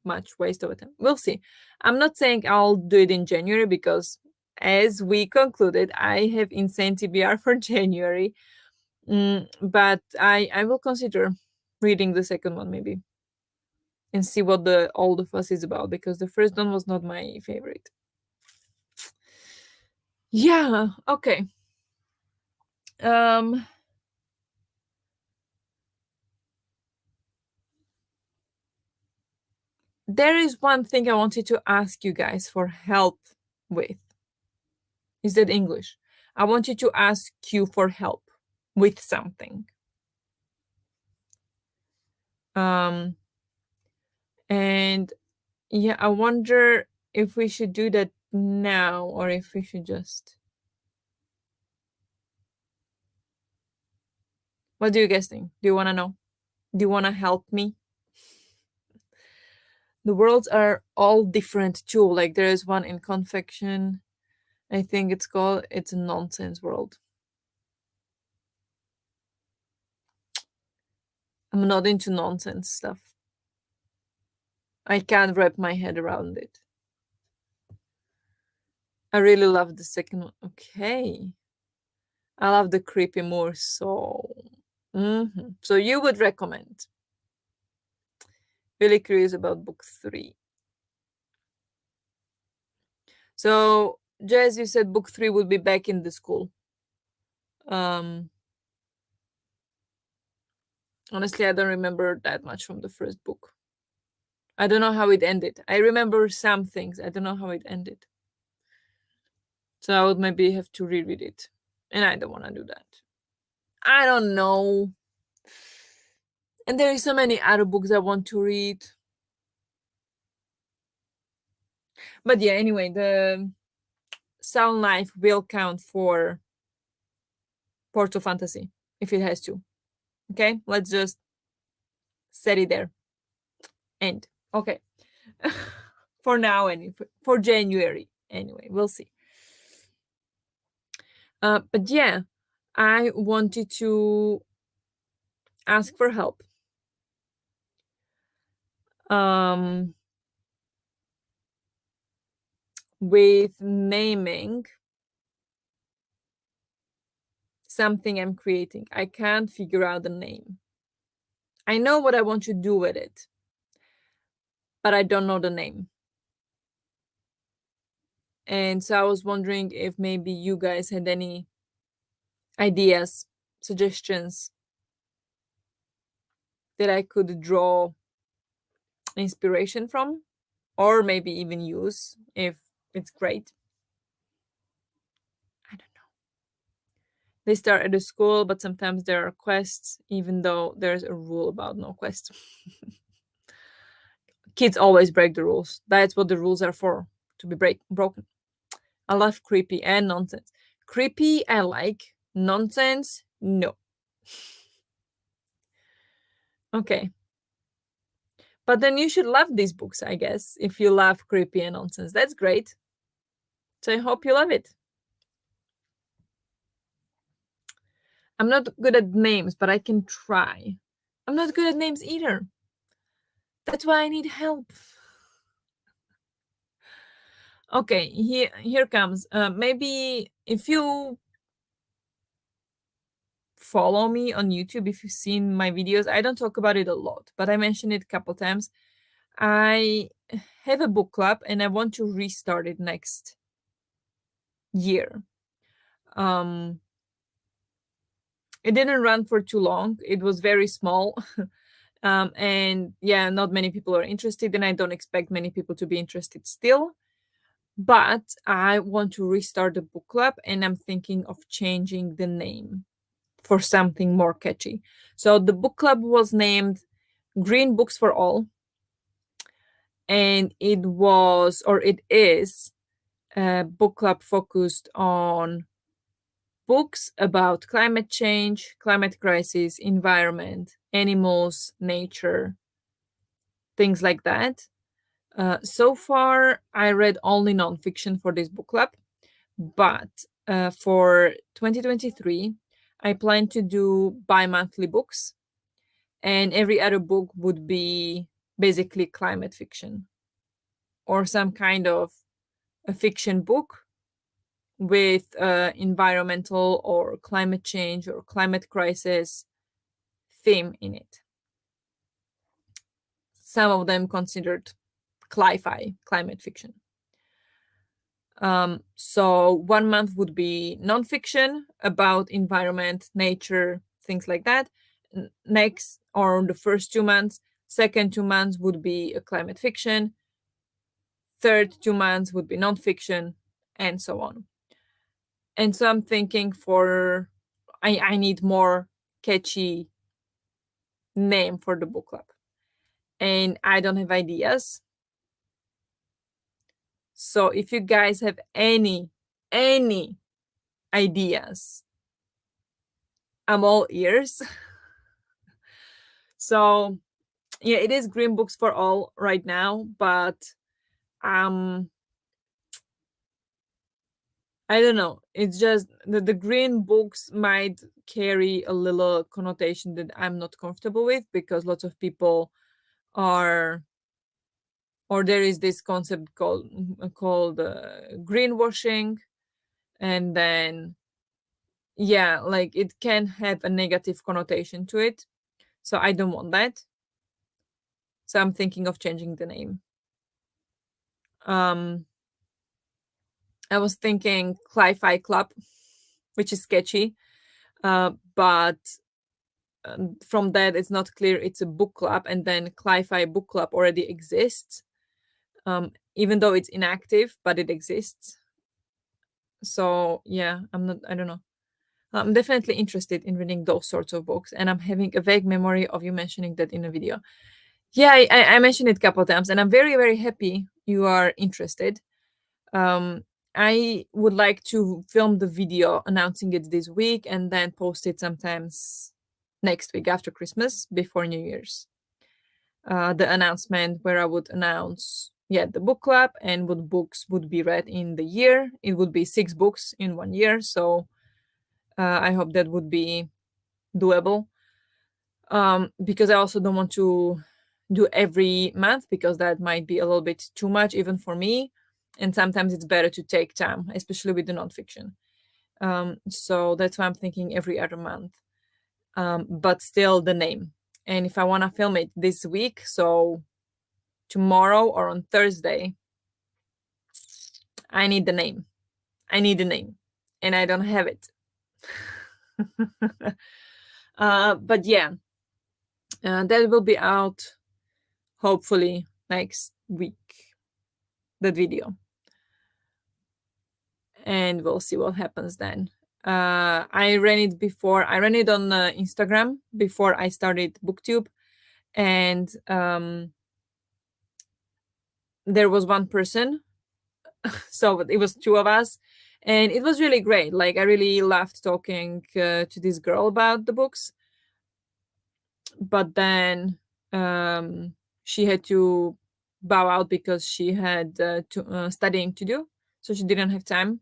Speaker 1: much waste of time. We'll see. I'm not saying I'll do it in January, because as we concluded, I have insane TBR for January. But I will consider reading the second one maybe, and see what the all the fuss is about, because the first one was not my favorite. Yeah, okay. Um there is one thing I wanted to ask you guys for help with. Is that English? I wanted to ask you for help with something. Um and yeah, I wonder if we should do that now, or if we should just. What do you guys think? Do you want to know? Do you want to help me? The worlds are all different too. Like there is one in confection. I think it's a nonsense world. I'm not into nonsense stuff. I can't wrap my head around it. I really love the second one. Okay. I love the creepy more so. So you would recommend. Really curious about book 3. So Jazz, you said book 3 would be back in the school. Um Honestly, I don't remember that much from the first book. I don't know how it ended. I remember some things. I don't know how it ended. So I would maybe have to reread it. And I don't want to do that. I don't know. And there is so many other books I want to read. But yeah, anyway, the Sound Life will count for Portal Fantasy if it has to. Okay, let's just set it there. End. Okay. For now, and for January. Anyway, we'll see. But yeah, I wanted to ask for help. With naming something I'm creating. I can't figure out the name. I know what I want to do with it, but I don't know the name. And so I was wondering if maybe you guys had any ideas, suggestions that I could draw inspiration from, or maybe even use if it's great. I don't know. They start at a school, but sometimes there are quests, even though there's a rule about no quests. Kids always break the rules. That's what the rules are for, to be broken. I love creepy and nonsense. Creepy, I like. Nonsense, no. Okay. But then you should love these books, I guess, if you love creepy and nonsense. That's great. So I hope you love it. I'm not good at names, but I can try. I'm not good at names either. That's why I need help. Okay, here comes. Maybe if you follow me on YouTube, if you've seen my videos, I don't talk about it a lot, but I mentioned it a couple times. I have a book club and I want to restart it next year. It didn't run for too long. It was very small. And yeah, not many people are interested, and I don't expect many people to be interested still. But I want to restart the book club, and I'm thinking of changing the name for something more catchy. So the book club was named Green Books for All, and it was, or it is, a book club focused on books about climate change, climate crisis, environment, animals, nature, things like that. So far, I read only nonfiction for this book club, but for 2023, I plan to do bi-monthly books, and every other book would be basically climate fiction or some kind of a fiction book with environmental or climate change or climate crisis theme in it. Some of them considered cli-fi, climate fiction. So 1 month would be nonfiction about environment, nature, things like that. Next, or the first 2 months, second 2 months would be a climate fiction. Third 2 months would be nonfiction, and so on. And so I'm thinking I need more catchy name for the book club. And I don't have ideas. So if you guys have any ideas, I'm all ears. So yeah, it is Green Books for All right now, but I don't know. It's just the green books might carry a little connotation that I'm not comfortable with, because lots of people are, or there is this concept called greenwashing, and then yeah, like it can have a negative connotation to it. So I don't want that. So I'm thinking of changing the name. I was thinking Cli-Fi Club, which is sketchy, but from that it's not clear it's a book club, and then Cli-Fi book club already exists, even though it's inactive, but it exists. So yeah, I don't know. I'm definitely interested in reading those sorts of books, and I'm having a vague memory of you mentioning that in a video. Yeah, I mentioned it a couple of times, and I'm very, very happy you are interested. Um, I would like to film the video announcing it this week and then post it sometimes next week after Christmas, before New Year's. The announcement where I would announce, yeah, the book club and what books would be read in the year. It would be 6 books in 1 year, so I hope that would be doable. Because I also don't want to do every month, because that might be a little bit too much even for me. And sometimes it's better to take time, especially with the nonfiction. So that's why I'm thinking every other month. But still the name. And if I want to film it this week, so tomorrow or on Thursday, I need the name. I need the name. And I don't have it. But yeah, that will be out hopefully next week, the video. And we'll see what happens then. I ran it before. I ran it on Instagram before I started BookTube, and there was one person, so it was two of us, and it was really great. Like I really loved talking to this girl about the books, but then she had to bow out because she had studying to do, so she didn't have time.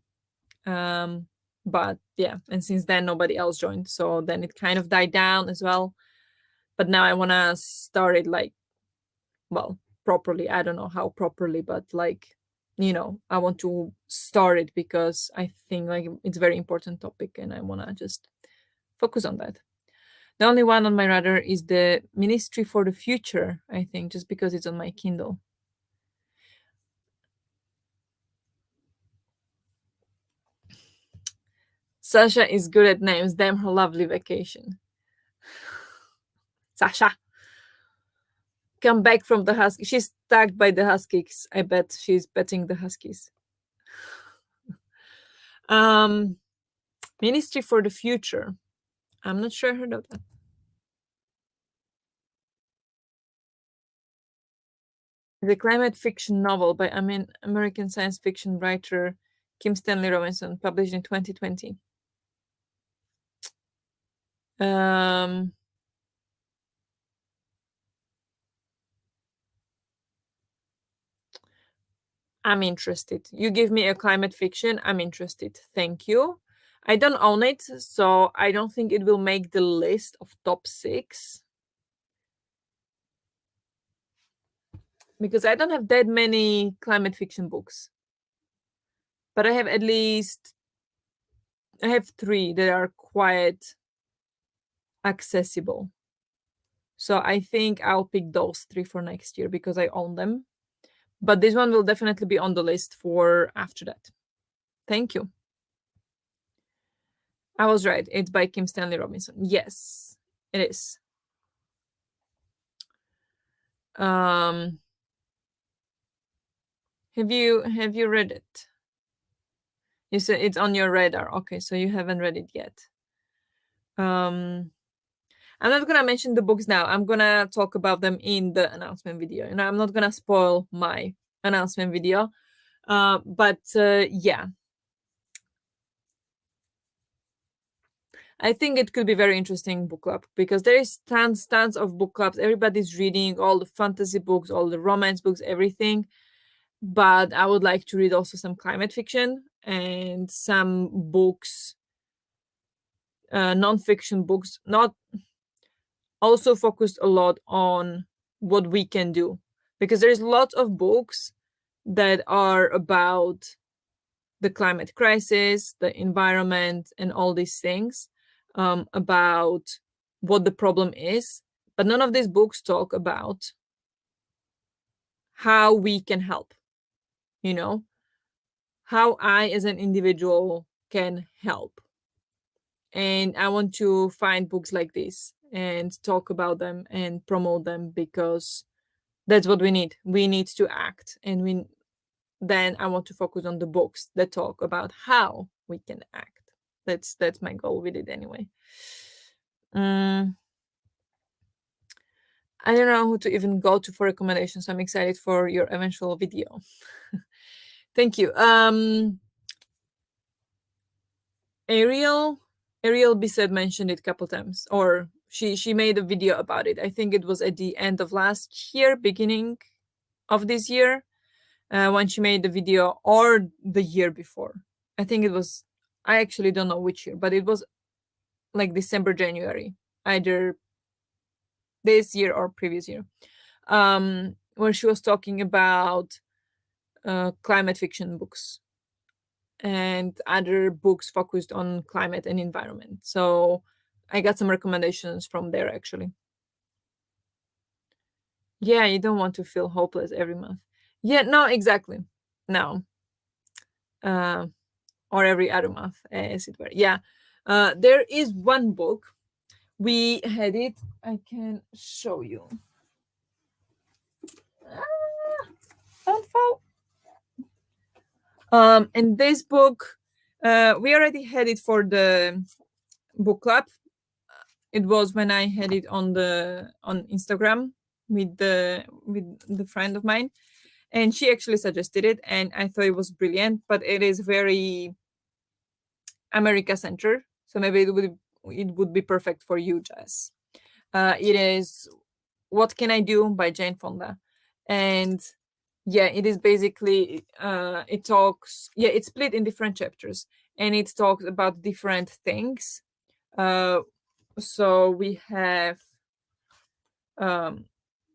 Speaker 1: Um, but yeah, and since then nobody else joined, so then it kind of died down as well. But now I want to start it, like, well, properly. I don't know how properly, but like, I want to start it because I think like it's a very important topic and I want to just focus on that. The only one on my radar is the Ministry for the Future, I think, just because it's on my Kindle. Sasha is good at names. Damn her lovely vacation. Sasha, come back from the husky. She's tagged by the huskies. I bet she's petting the huskies. Um, Ministry for the Future. I'm not sure I heard of that. The climate fiction novel by American science fiction writer Kim Stanley Robinson, published in 2020. Um, I'm interested. You give me a climate fiction, I'm interested. Thank you. I don't own it, so I don't think it will make the list of top 6. Because I don't have that many climate fiction books. But I have at least, I have 3 that are quite accessible. So I think I'll pick those 3 for next year because I own them. But this one will definitely be on the list for after that. Thank you. I was right. It's by Kim Stanley Robinson. Yes, it is. Um, have you read it? You said it's on your radar. Okay, so you haven't read it yet. I'm not gonna mention the books now. I'm gonna talk about them in the announcement video. And I'm not gonna spoil my announcement video. But yeah, I think it could be very interesting book club because there is tons of book clubs. Everybody's reading all the fantasy books, all the romance books, everything. But I would like to read also some climate fiction and some books, non-fiction books, not also focused a lot on what we can do, because there's lots of books that are about the climate crisis, the environment, and all these things, about what the problem is. But none of these books talk about how we can help, you know, how I, as an individual, can help. And I want to find books like this and talk about them and promote them because that's what we need. We need to act. And then I want to focus on the books that talk about how we can act. That's my goal with it anyway. Mm, I don't know who to even go to for recommendations. I'm excited for your eventual video. Thank you. Ariel Bissett mentioned it a couple times, or she made a video about it. I think it was at the end of last year, beginning of this year, when she made the video, or the year before. I think it was. I actually don't know which year, but it was like December, January, either this year or previous year, where she was talking about climate fiction books and other books focused on climate and environment. So I got some recommendations from there actually. Yeah, you don't want to feel hopeless every month. Yeah, no, exactly. No. Uh, or every other month, as it were. Yeah. There is one book. We had it. I can show you. Ah, don't fall. And this book, we already had it for the book club. It was when I had it on Instagram with the friend of mine, and she actually suggested it, and I thought it was brilliant. But it is very America centered, so maybe it would be perfect for you, Jess. It is "What Can I Do" by Jane Fonda, and yeah, it is basically it talks. Yeah, it's split in different chapters, and it talks about different things. Uh, so we have um,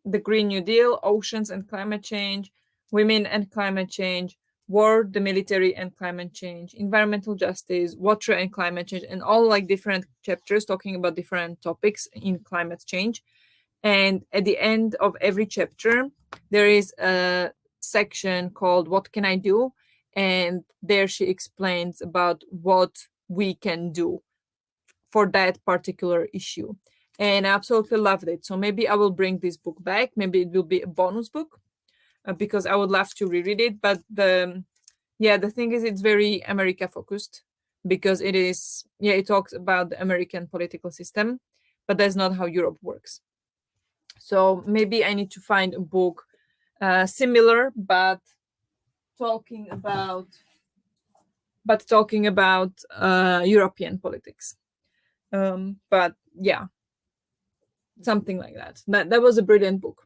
Speaker 1: the Green New Deal, oceans and climate change, women and climate change, war, the military and climate change, environmental justice, water and climate change, and all like different chapters talking about different topics in climate change. And at the end of every chapter, there is a section called "What Can I Do?" And there she explains about what we can do for that particular issue. And I absolutely loved it. So maybe I will bring this book back. Maybe it will be a bonus book because I would love to reread it. But the thing is, it's very America focused because it talks about the American political system, but that's not how Europe works. So maybe I need to find a book similar, talking about but talking about European politics. But yeah, something like that. That was a brilliant book.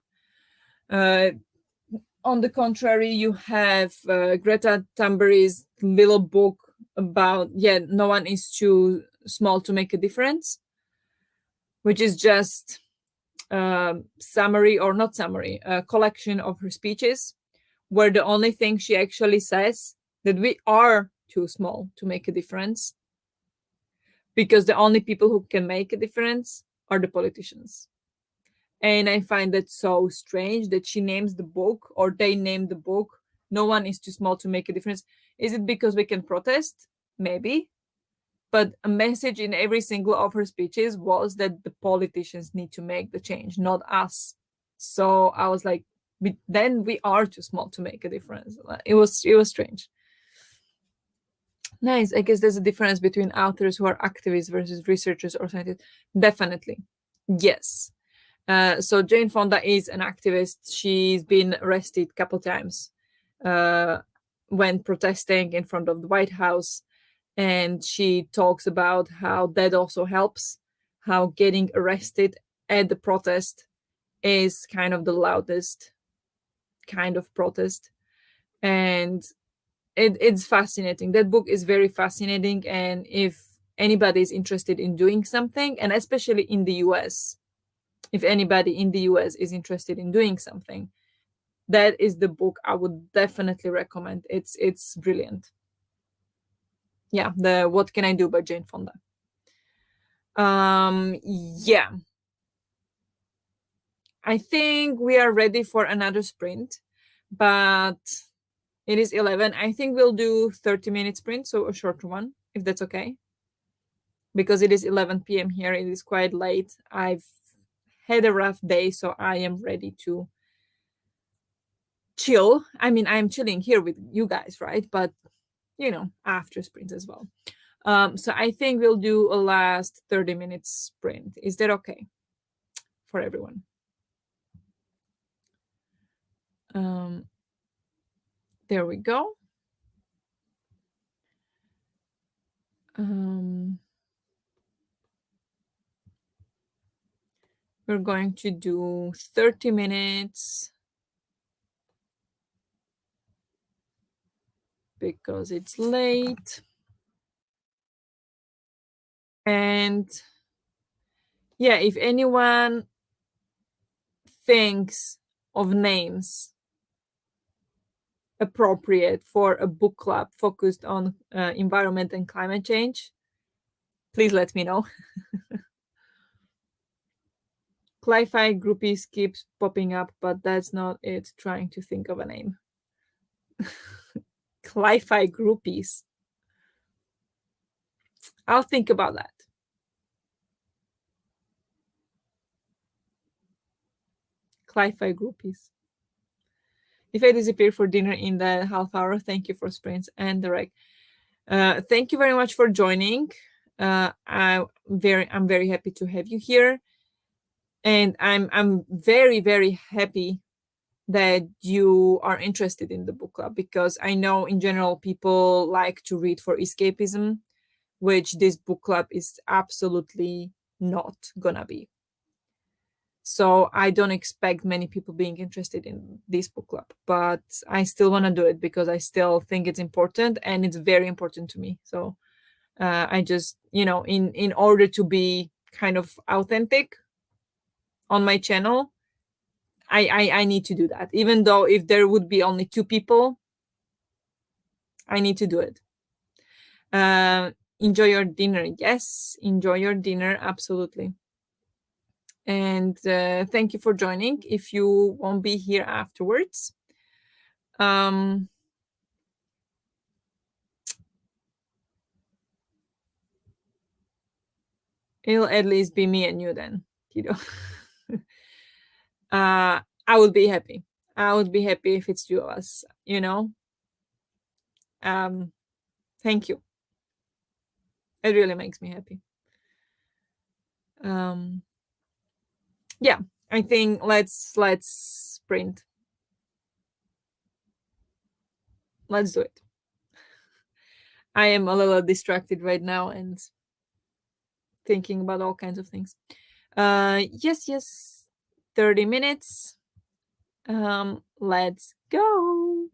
Speaker 1: Uh, on the contrary, you have Greta Thunberg's little book about no one is too small to make a difference, which is just summary or not summary, a collection of her speeches, where the only thing she actually says that we are too small to make a difference, because the only people who can make a difference are the politicians. And I find that so strange that she names the book, or they name the book, "No One Is Too Small to Make a Difference." Is it because we can protest? Maybe. But a message in every single of her speeches was that the politicians need to make the change, not us. So I was like, then we are too small to make a difference. It was strange. Nice. I guess there's a difference between authors who are activists versus researchers or scientists. Definitely. Yes. So Jane Fonda is an activist. She's been arrested a couple times when protesting in front of the White House. And she talks about how that also helps, how getting arrested at the protest is kind of the loudest kind of protest. And it's fascinating. That book is very fascinating. And if anybody is interested in doing something, and especially in the US, if anybody in the US is interested in doing something, that is the book I would definitely recommend. It's brilliant. Yeah, the "What Can I Do" by Jane Fonda. Yeah. I think we are ready for another sprint, but it is 11. I think we'll do 30-minute sprint, so a shorter one, if that's okay. Because it is 11 p.m. here, it is quite late. I've had a rough day, so I am ready to chill. I mean, I'm chilling here with you guys, right? But after sprint as well. So I think we'll do a last 30 minutes sprint. Is that okay for everyone? There we go. We're going to do 30 minutes because it's late. And yeah, if anyone thinks of names appropriate for a book club focused on environment and climate change, please let me know. Cli-Fi groupies keeps popping up, but that's not it. Trying to think of a name. Cli-Fi groupies. I'll think about that. Cli-Fi groupies. If I disappear for dinner in the half hour, thank you for sprints and direct. Thank you very much for joining. I'm very happy to have you here, and I'm very very happy that you are interested in the book club, because I know in general people like to read for escapism, which this book club is absolutely not gonna be. So I don't expect many people being interested in this book club, but I still want to do it because I still think it's important, and it's very important to me. So I just, in order to be kind of authentic on my channel, I need to do that. Even though if there would be only 2 people, I need to do it. Enjoy your dinner. Yes, enjoy your dinner. Absolutely. And thank you for joining. If you won't be here afterwards, it'll at least be me and you then, Tito. I would be happy. I would be happy if it's 2 of us. Thank you. It really makes me happy. Yeah, I think let's sprint. Let's do it. I am a little distracted right now and thinking about all kinds of things. Yes, 30 minutes. Let's go.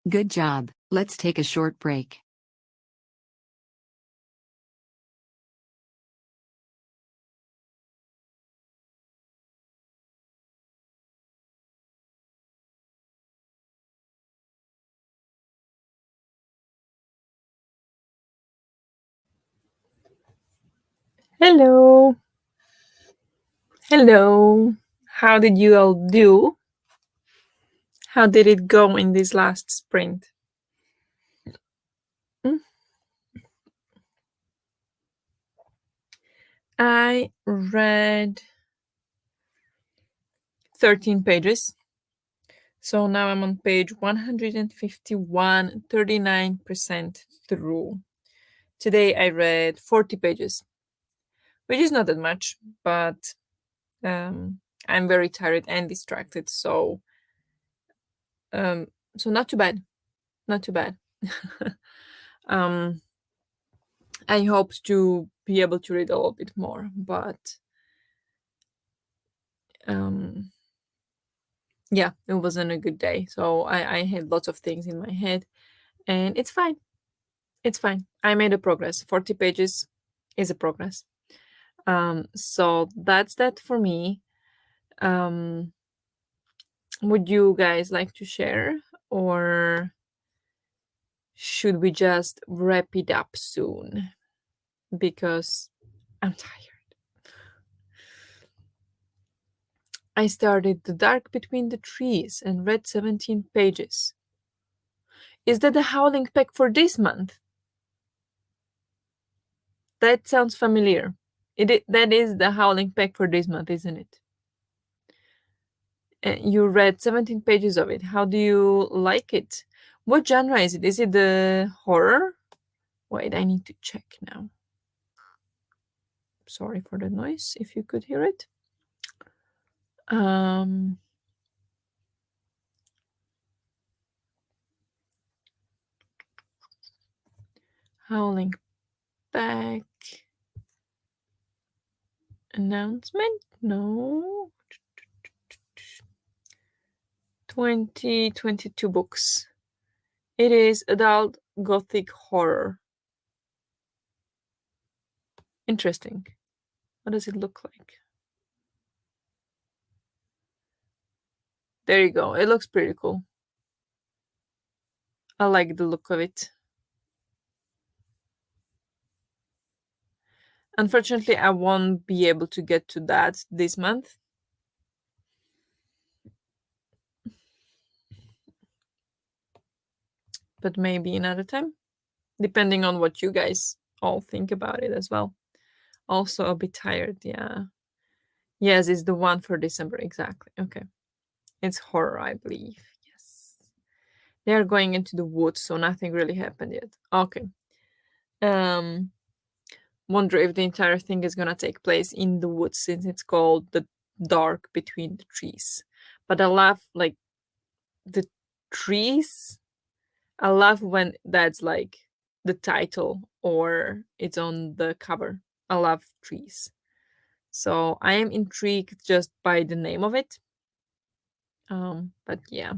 Speaker 2: Good job. Let's take a short break.
Speaker 1: Hello. Hello. How did you all do? How did it go in this last sprint? I read 13 pages. So now I'm on page 151, 39% through. Today I read 40 pages, which is not that much, but I'm very tired and distracted, so not too bad. Not too bad. I hoped to be able to read a little bit more, but yeah, it wasn't a good day. So I had lots of things in my head, and it's fine. It's fine. I made a progress. 40 pages is a progress. So that's that for me. Would you guys like to share, or should we just wrap it up soon? Because I'm tired. I started The Dark Between the Trees and read 17 pages. Is that the Howling Pack for this month? That sounds familiar. That is the Howling Pack for this month, isn't it? You read 17 pages of it. How do you like it? What genre is it? Is it the horror? Wait, I need to check now. Sorry for the noise, if you could hear it. Howling Pack announcement? No. 2022 books. It is adult gothic horror. Interesting. What does it look like? There you go. It looks pretty cool. I like the look of it. Unfortunately, I won't be able to get to that this month. But maybe another time, depending on what you guys all think about it as well. Also a bit tired, yeah. Yes, it's the one for December, exactly. Okay. It's horror, I believe. Yes. They are going into the woods, so nothing really happened yet. Okay. Wonder if the entire thing is gonna take place in the woods since it's called The Dark Between the Trees. But I love like the trees. I love when that's like the title or it's on the cover. I love trees. So I am intrigued just by the name of it. But yeah.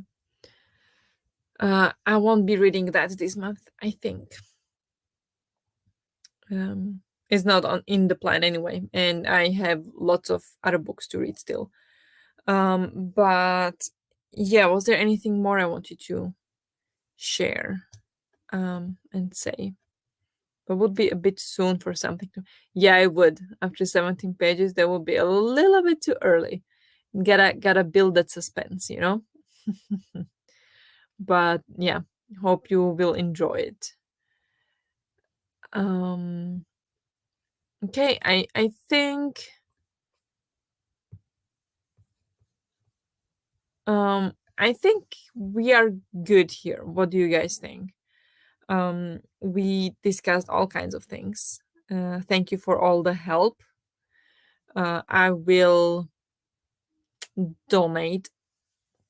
Speaker 1: I won't be reading that this month, I think. It's not in the plan anyway, and I have lots of other books to read still. But yeah, was there anything more I wanted to share and say? But would be a bit soon for something to. Yeah, I would. After 17 pages, that would be a little bit too early. Gotta build that suspense, you know. But yeah, hope you will enjoy it. Okay, I think I think we are good here. What do you guys think? We discussed all kinds of things. Thank you for all the help. I will donate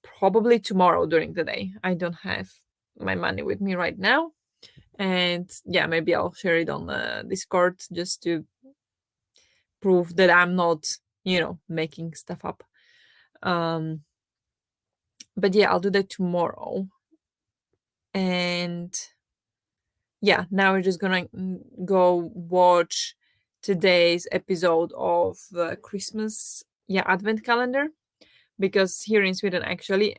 Speaker 1: probably tomorrow during the day. I don't have my money with me right now. And yeah, maybe I'll share it on the Discord just to prove that I'm not, making stuff up. But yeah, I'll do that tomorrow. And yeah, now we're just gonna go watch today's episode of the Christmas, yeah, Advent calendar, because here in Sweden, actually,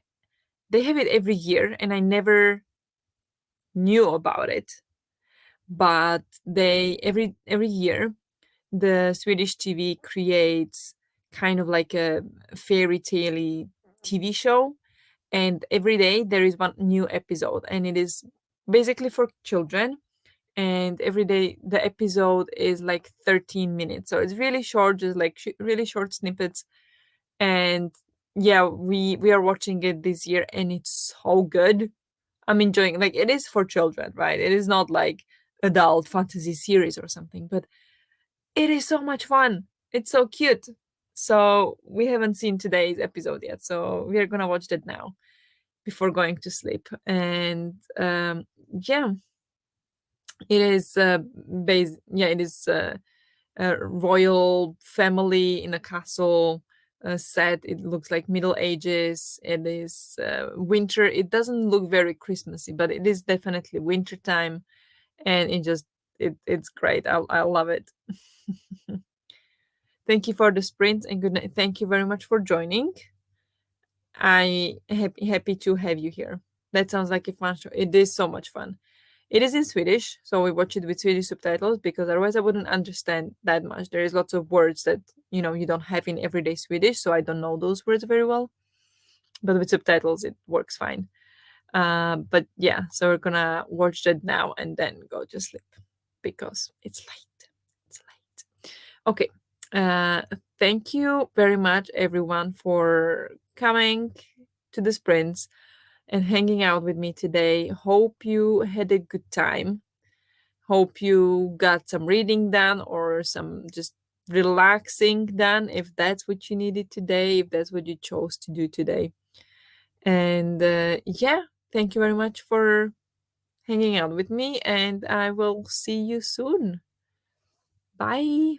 Speaker 1: they have it every year, and I never knew about it. But they every year the Swedish TV creates kind of like a fairy tale TV show, and every day there is one new episode, and it is basically for children. And every day the episode is like 13 minutes, so it's really short, just like really short snippets. And yeah, we are watching it this year, and it's so good. I'm enjoying, like, it is for children, right? It is not like adult fantasy series or something, but it is so much fun. It's so cute. So we haven't seen today's episode yet, so we are gonna watch that now before going to sleep. And yeah, it is it is a royal family in a castle set. It looks like Middle Ages. It is winter. It doesn't look very Christmassy, but it is definitely winter time, and it's great. I love it. Thank you for the sprint, and good night. Thank you very much for joining. I happy to have you here. That sounds like a fun show. It is so much fun. It is in Swedish, so we watch it with Swedish subtitles because otherwise I wouldn't understand that much. There is lots of words that you don't have in everyday Swedish, so I don't know those words very well. But with subtitles, it works fine. But yeah, so we're gonna watch that now and then go to sleep because it's late. It's late. Okay. Uh, Thank you very much, everyone, for coming to the sprints and hanging out with me today. Hope you had a good time. Hope you got some reading done or some just relaxing done if that's what you needed today, if that's what you chose to do today. And yeah, thank you very much for hanging out with me, and I will see you soon. Bye.